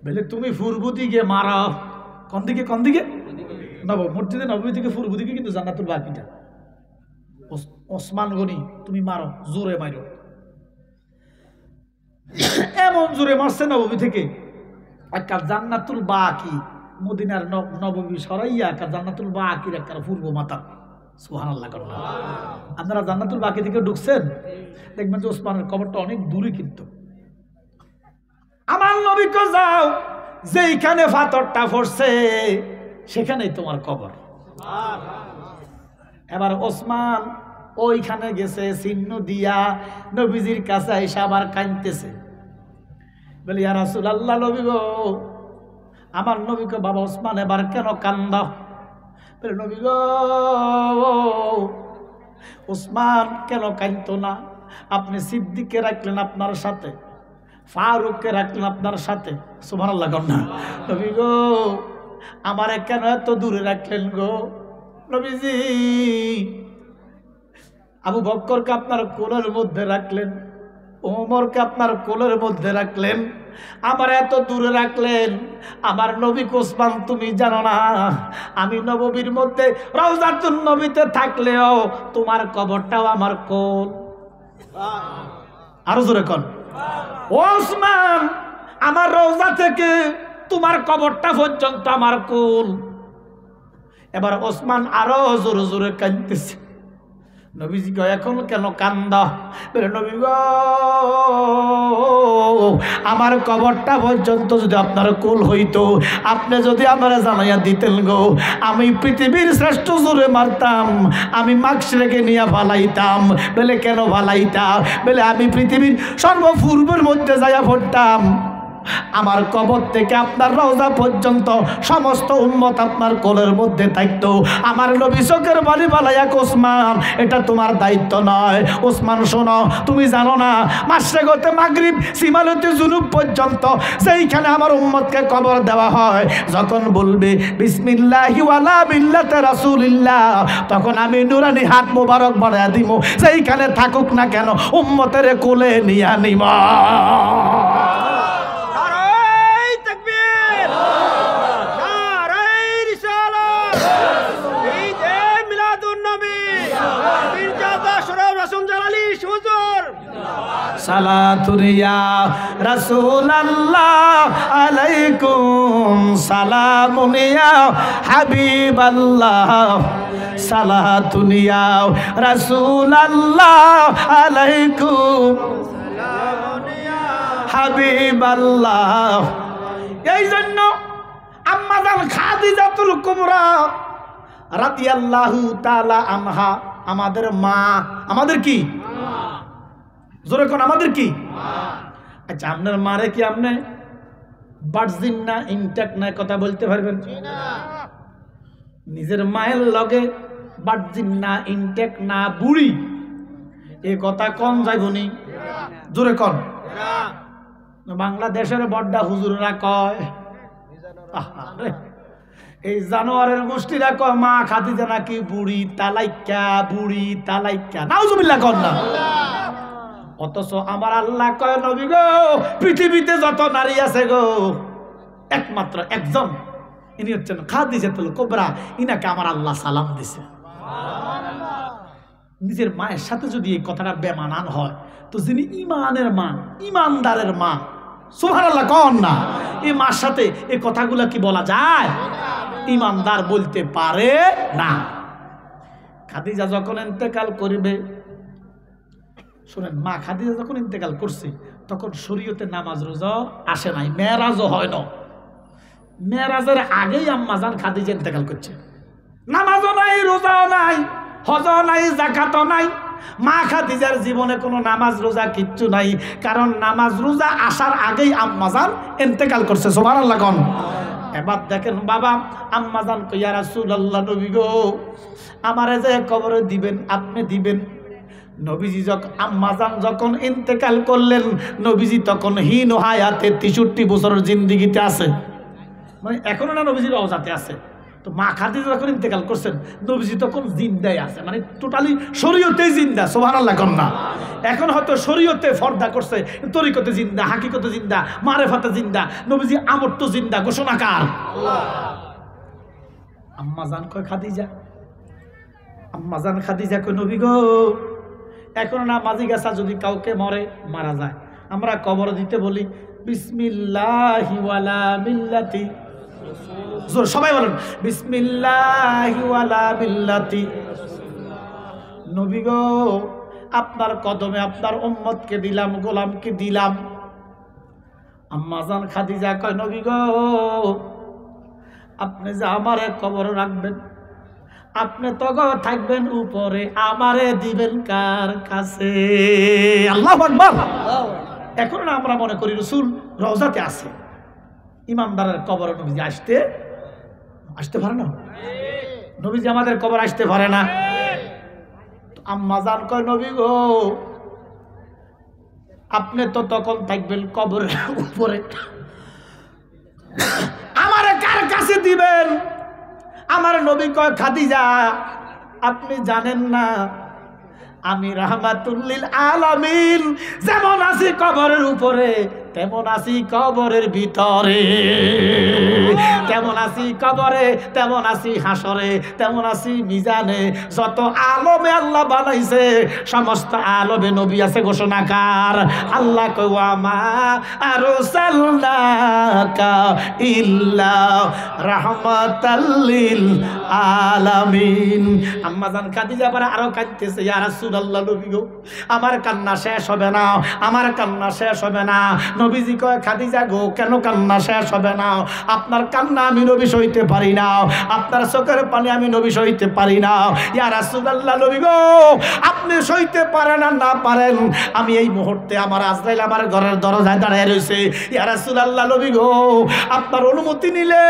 বলে তুমি ফুরবু দিকে মারা কোন দিকে মসজিদে নববী থেকে ফুরবু দিকে কিন্তু জান্নাতুল বাকিটা ওসমান গনি তুমি মারো জোরে মারো এমন জোরে মারছে নববী থেকে একটা জান্নাতুল বাকি মদিনার নববী সরাইয়া একটা জান্নাতুল বাকির একটা পূর্ব মাথা। সুবহানাল্লাহ করলাম। আপনারা জান্নাতুল বাকি থেকে ঢুকছেন, দেখবেন যে ওসমানের কবরটা অনেক দূরে, কিন্তু আমার নবীকে যাও যেইখানে পাথরটা পড়ছে সেখানেই তোমার কবর। এবার ওসমান ওইখানে গেছে, চিহ্ন দিয়া নবীজির কাছে এসে আবার কাঁদতেছে, বলি ইয়া রাসূলুল্লাহ, নবী গো, আমার নবীকে বাবা ওসমান এবার কেন কান্দা? বলে নবী গো, ওসমান কেন কাঁদতো না? আপনি সিদ্দিককে রাখলেন আপনার সাথে, ফারুককে রাখলেন আপনার সাথে, সুবহানাল্লাহ না? নবী গো, আমারে কেন এত দূরে রাখলেন গো? নবীজি, আবু বকরকে আপনার কোলের মধ্যে রাখলেন, ওমরকে আপনার কোলের মধ্যে রাখলেন, আমার এত দূরে রাখলেন। আমার নবী ওসমান তুমি জানো না, আমি নববীর মধ্যে রওজাতুন নবীতে থাকলেও তোমার কবরটাও আমার কোল। আরো জোরে কোন ওসমান, আমার রওজা থেকে তোমার কবরটা পর্যন্ত আমার কোল। এবার ওসমান আরো জোরে জোরে কাঁদতেছে। নবীজি গো, এখন কেন কান্দা? বলে নবী গো, আমার কবরটা পর্যন্ত যদি আপনার কোল হইতো, আপনি যদি আমার জানাইয়া দিতেন গো, আমি পৃথিবীর শ্রেষ্ঠ জোরে মারতাম, আমি মাস্ক রেখে নিয়ে ফালাইতাম। বলে কেন ফালাইতাম? বলে আমি পৃথিবীর সর্বপূর্বের মধ্যে যাইয়া পড়তাম, আমার কবর থেকে আপনার রওজা পর্যন্ত সমস্ত উম্মত আপনার কোলের মধ্যে থাকতো। আমার নবী চোখের বালি বালাইয়া, ওসমান এটা তোমার দায়িত্ব নয়। ওসমান শোনো, তুমি জানো না মাশরিক হতে মাগরিব, শিমাল হতে জুনুব পর্যন্ত সেইখানে আমার উম্মতকে কবর দেওয়া হয়, যখন বলবে বিসমিল্লাহি ওয়ালা মিল্লাতে রাসূলিল্লাহ, তখন আমি নুরানি হাত মোবারক বাড়াইয়া দিব, সেইখানে থাকুক না কেন উম্মতের কোলে নিয়া নিমা। সালাতুরিয়া রাসূলুল্লাহ আলাইকুম সালামুনিয়া হাবিবাল্লাহ, সালাতুনিয়া রাসূলুল্লাহ আলাইকুম হাবিবাল্লাহ। এই জন্য আম্মা জান খাদিজাতুল কুবরা রাদিয়াল্লাহু তাআলা আনহা আমাদের মা, আমাদের কি জোরে কোন আমাদের কি? আচ্ছা, আপনার মারে কি আপনি ভার্জিন না ইনট্যাক্ট না কথা বলতে পারবেন? নিজের মায়ের লগে ভার্জিন না ইনট্যাক্ট না বুড়ি এ কথা কোন যাইবনি? জোরে কোন। বাংলাদেশের বড়ডা হুজুররা কয়, এই জানোয়ারের গোষ্ঠীরা কয় মা খাদিজা নাকি বুড়ি তালাইকা, বুড়ি তালাইকা, নাউজুবিল্লাহ কোন না। অথচ আমার আল্লাহ কয় নবী গো, পৃথিবীতে যত নারী আছে গো, একমাত্র একজন, ইনি হচ্ছেন খাদিজাতুল কুবরা, ইনাকে আমার আল্লাহ সালাম দিছে। নিজের মায়ের সাথে যদি এই কথাটা বেমানান হয়, তো যিনি ইমানের মা, ইমানদারের মা, সুবহানাল্লাহ কোন না, এই মার সাথে এই কথাগুলো কি বলা যায়? ইমানদার বলতে পারে না। খাদিজা যখন ইন্তেকাল করবে, শুনেন, মা খাদিজা যখন ইন্তেকাল করছে তখন শরীয়তে নামাজ রোজা আসে নাই, মেরাজও হয় না। মেরাজের আগেই আম্মা জান খাদিজা ইন্তেকাল করছে, নামাজও নাই, রোজাও নাই, হজও নাই, যাকাতও নাই। মা খাদিজার জীবনে কোনো নামাজ রোজা কিচ্ছু নাই, কারণ নামাজ রোজা আসার আগেই আম্মা জান ইন্তেকাল করছে। সুবহানাল্লাহ কোন। এবার দেখেন বাবা, আম্মা জান কই, ইয়া রাসূলুল্লাহ, নবী গো, আমারে যে কবরে দিবেন আপনি দিবেন। নবীজি যখন আম্মা জান যখন ইন্তেকাল করলেন, নবীজি তখন হীন হায়াতে 63 বছরের জিন্দেগিতে আছে, মানে এখনো না নবীজির রওজাতে আছে। তো মা খাদিজা যখন ইন্তেকাল করছেন, নবীজি তখন জিন্দাই আছে, মানে টোটালি শরীয়তেই জিন্দা। সুবহানাল্লাহ কোন না। এখন হয়তো শরীয়তে ফর্দা করছে, তরিকতে জিন্দা, হাকিকতে জিন্দা, মারেফাতে জিন্দা, নবীজি আমর্ত জিন্দা, ঘোষণাকার। আম্মা জান কয় খাদিজা, আম্মা জান খাদিজা কয় নবী গো, এখন না মাঝি গাছা যদি কাউকে মারা যায়, আমরা কবর দিতে বলি বিসমিল্লাহি ওয়ালা মিল্লাতি, সবাই বলেন বিসমিল্লাহি ওয়ালা মিল্লাতি। নবী গো আপনার কদমে আপনার উম্মতকে দিলাম, গোলামকে দিলাম। আম্মা জান খাদিজা কয় নবী গো আপনি যে আমারে কবর রাখবেন, আপনি তো থাকবেন উপরে, আমারে দিবেন কার কাছে? আল্লাহু আকবার। এখন আমরা মনে করি রাসূল রওজাতে আছে, ইমানদারের কবর নবীজি আসতে পারে না, নবীজি আমাদের কবর আসতে পারে না। আম্মা জান কয় নবী গো আপনি তো তখন থাকবেন কবরের উপরে, আমারে কার কাছে দিবেন? আমার নবী কয় খাদিজা আপনি জানেন না আমি রাহমাতুল লিল আলামিন, যেমন আছি কবরের উপরে তেমন আছি কবরের ভিতরে, তেমন আছি কবরে তেমন আছি হাসরে, তেমন আছি মিজানে। যত আলমে আল্লাহ বানাইছে সমস্ত আলমে নবী আছে ঘোষণাকার। আল্লাহ কয় ওয়া মা আরসালনাকা ইল্লা রাহমাতাল লিল আলামিন। আম্মা জান খাদিজা পরে আরো কাঁদতেছে, ইয়া রাসূলুল্লাহ নবী গো আমার কান্না শেষ হবে না, আমার কান্না শেষ হবে না। নবীজি কয় খাদিজা গো কেন কান্না শেষ হবে না? আপনার কান্না আমি নবী সইতে পারি না, আপনার চোখের পানি আমি নবী সইতে পারি না। ইয়া রাসূলুল্লাহ নবী গো আপনি সইতে পারেন আর না পারেন, আমি এই মুহূর্তে আমার আজরাইল আমার ঘরের দরজায় দাঁড়িয়ে রয়েছে। ইয়া রাসূলুল্লাহ নবী গো আপনার অনুমতি নিলে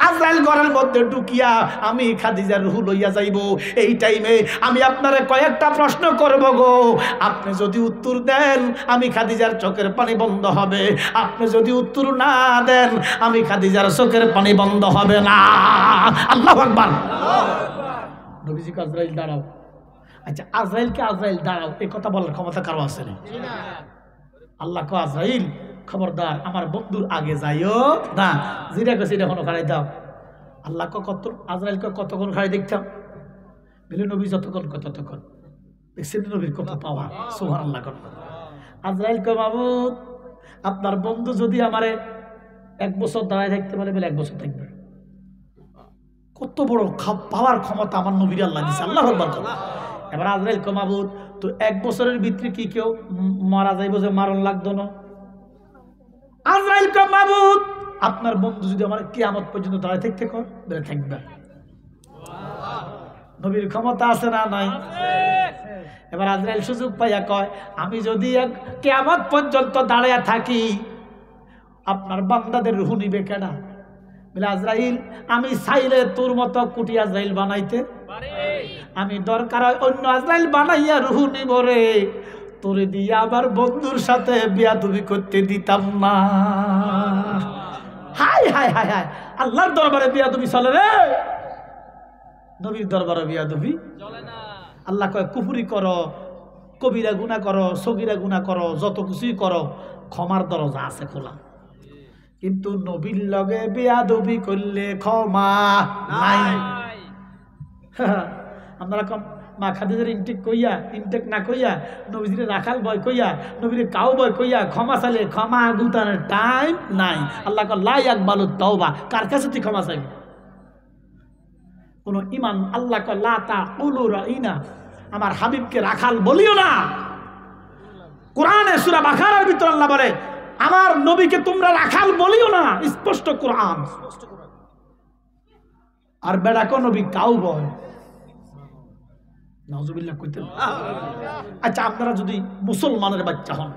আজরাইল ঘরের মধ্যে ঢুকিয়া আমি খাদিজার রূহ লইয়া যাইব। এই টাইমে আমি আপনারে কয়েকটা প্রশ্ন করব গো, আপনি যদি উত্তর দেন আমি খাদিজার চোখের পানি বন্ধ হবে, আপনি যদি উত্তর না দেন আমি খাদিজার চোখের পানি বন্ধ হবে না। আল্লাহু আকবার। নবীজি কে আজরাইল দাঁড়াও। আচ্ছা আজরাইলকে আজরাইল দাঁড়াও এই কথা বলার ক্ষমতা কারো আছে না? আল্লাহ কো আজরাইল খবরদার আমার বন্ধুর আগে যাইও না, যেটা কইছে এটা কোনো খাড়াই দাও। আল্লাহ কো কত, আজরাইলকে কতক্ষণ খাড়াই দেখতাম? বলে নবী যতক্ষণ ততক্ষণ। দেখছেন নবীর কত পাওয়া, সুবহানাল্লাহ। আজরাইল কো মাবুদ আপনার বন্ধু যদি আমারে 1 বছর দাঁড়ায় থাকতে পারে বলে 1 বছর থাকবে। কত বড় পাওয়ার ক্ষমতা আমার নবীর আল্লাহ দিয়েছে, আল্লাহু আকবার। এবার আজরাইল কো মাবুদ তো 1 বছরের ভিতরে কি কেউ মারা যাইব যে মারণ লাগতো না? আজরাইল কো মাবুদ আপনার বন্ধু যদি আমার কিয়ামত পর্যন্ত দাঁড়ায় থাকতে কর বলে থাকবে। নবীর ক্ষমতা আছে না নাই? এবার আজরাইল সুযোগ পাইয়া কয় আমি যদি কিয়ামত পর্যন্ত দাঁড়ায়া থাকি আপনার বান্দাদের রূহ নিবে কেডা? বলে আজরাইল আমি চাইলে তোর মতো কুটি আজরাইল বানাইতে পারি, আমি দরকার হয় অন্য আজরাইল বানাইয়া রূহ নিব রে, তোরে দিয়ে আমার বন্ধুর সাথে বিয়াদবি করতে দিতাম না। হাই হাই হাই হাই, আল্লাহর দরবারে বিয়াদবি চলে রে, নবীর দরবারে বিয়াদবি চলে না। আল্লাহ কয় কুফরি করো, কবিরা গুনাহ করো, সগীরা গুনাহ করো, যত কিছুই করো ক্ষমার দরজা আছে খোলা, কিন্তু নবীর লগে বেয়াদবি করলে ক্ষমা নাই। আপনারা কম মা খাদিজার ইনটেক না কইয়া নবীজির রাখাল বয় কইয়া নবীর কাউ বয় কইয়া ক্ষমা চাইলে ক্ষমা গুতানোর টাইম নাই। আল্লাহ কয় লা ইয়াকবালু তাওবা, কার কাছে তুই ক্ষমা চাইবি? কোন ইমান আল্লাহ কয় লা তাকুলু রাইনা, আমার হাবিবকে রাখাল বলিও না। কোরআনে সূরা বাকারার ভিতর আল্লাহ বলে আমার নবীকে তোমরা রাখাল বলিও না, স্পষ্ট কোরআন। আর বেড়া কোন নবী কাউ বয় নাউজুবিল্লাহ কইতে। আচ্ছা আপনারা যদি মুসলমানের বাচ্চা হন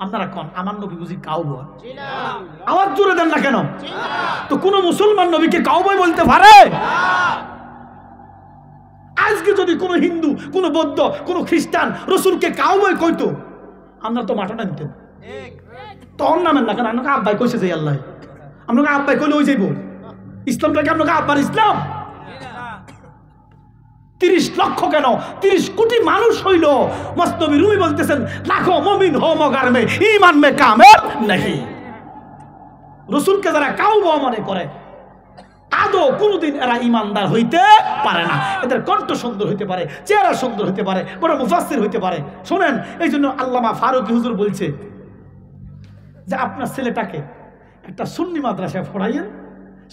আপনারা কোন আমার নবী বুঝি কাউ বয়? আওয়াজ জোরে দেন না কেন? তো কোন মুসলমান নবীকে কাউ বয় বলতে পারে? আজকে যদি কোন হিন্দু, কোন বৌদ্ধ, কোন খ্রিস্টান রসুলকে কাউ বয় কইতো আপনারা তো মাঠা নামতেন। তখন নামেন না কেন? আপনাকে আব্বাই কইছে যে আল্লাহ, আপনাকে আব্বাই কইলে ওই যাইব। ইসলামটাকে আপনাকে আব্বার ইসলাম। 30 লক্ষ কেন 30 কোটি মানুষ হইল। মস্তবী রুমি বলতেছেন লাখো মুমিন হো মগার মে ঈমান মে কামেল नहीं। রসুলকে যারা কাউবা মনে করে আদৌ কোনদিন এরা ইমানদার হইতে পারে না। এদের কণ্ঠ সুন্দর হইতে পারে, চেহারা সুন্দর হইতে পারে, বড় মুফাসসির হইতে পারে। শোনেন এই জন্য আল্লামা ফারুকী হুজুর বলছে যে আপনার ছেলেটাকে একটা সুন্নি মাদ্রাসায় পড়াইয়েন,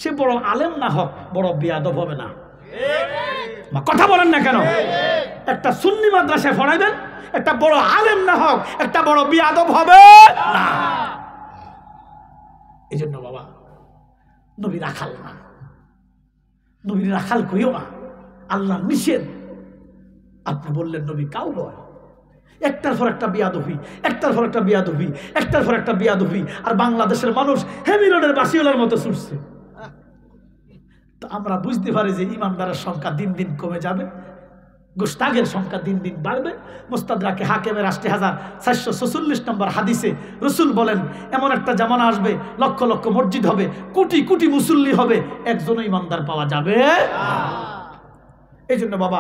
সে বড় আলেম না হোক বড় বেয়াদব হবে না। কথা বলেন না কেন? একটা সুন্নি মাদ্রাসায় পড়াইবেন, একটা বড় আলেম না হোক একটা বড় বেয়াদব হবে না। এই জন্য বাবা নবী রাখাল না, নবীর রাখাল কইও না, আল্লাহ নিষেধ। আপনি বললেন নবী কাউ বয়, একটার পর একটা বিয়াদবি, একটার পর একটা বিয়াদবি, একটার পর একটা বিয়াদবি, আর বাংলাদেশের মানুষ হেমিলনের বাসিওয়ালার মতো ছুটছে। তো আমরা বুঝতে পারি যে ইমানদারের সংখ্যা দিন দিন কমে যাবে, গোস্তাগের সংখ্যা দিন দিন বাড়বে। মুস্তাদরাকে হাকিমের 8446 নম্বর হাদিসে রসুল বলেন এমন একটা জামানা আসবে, লক্ষ লক্ষ মসজিদ হবে, কোটি কোটি মুসল্লি হবে, একজনও ইমানদার পাওয়া যাবে। এই জন্য বাবা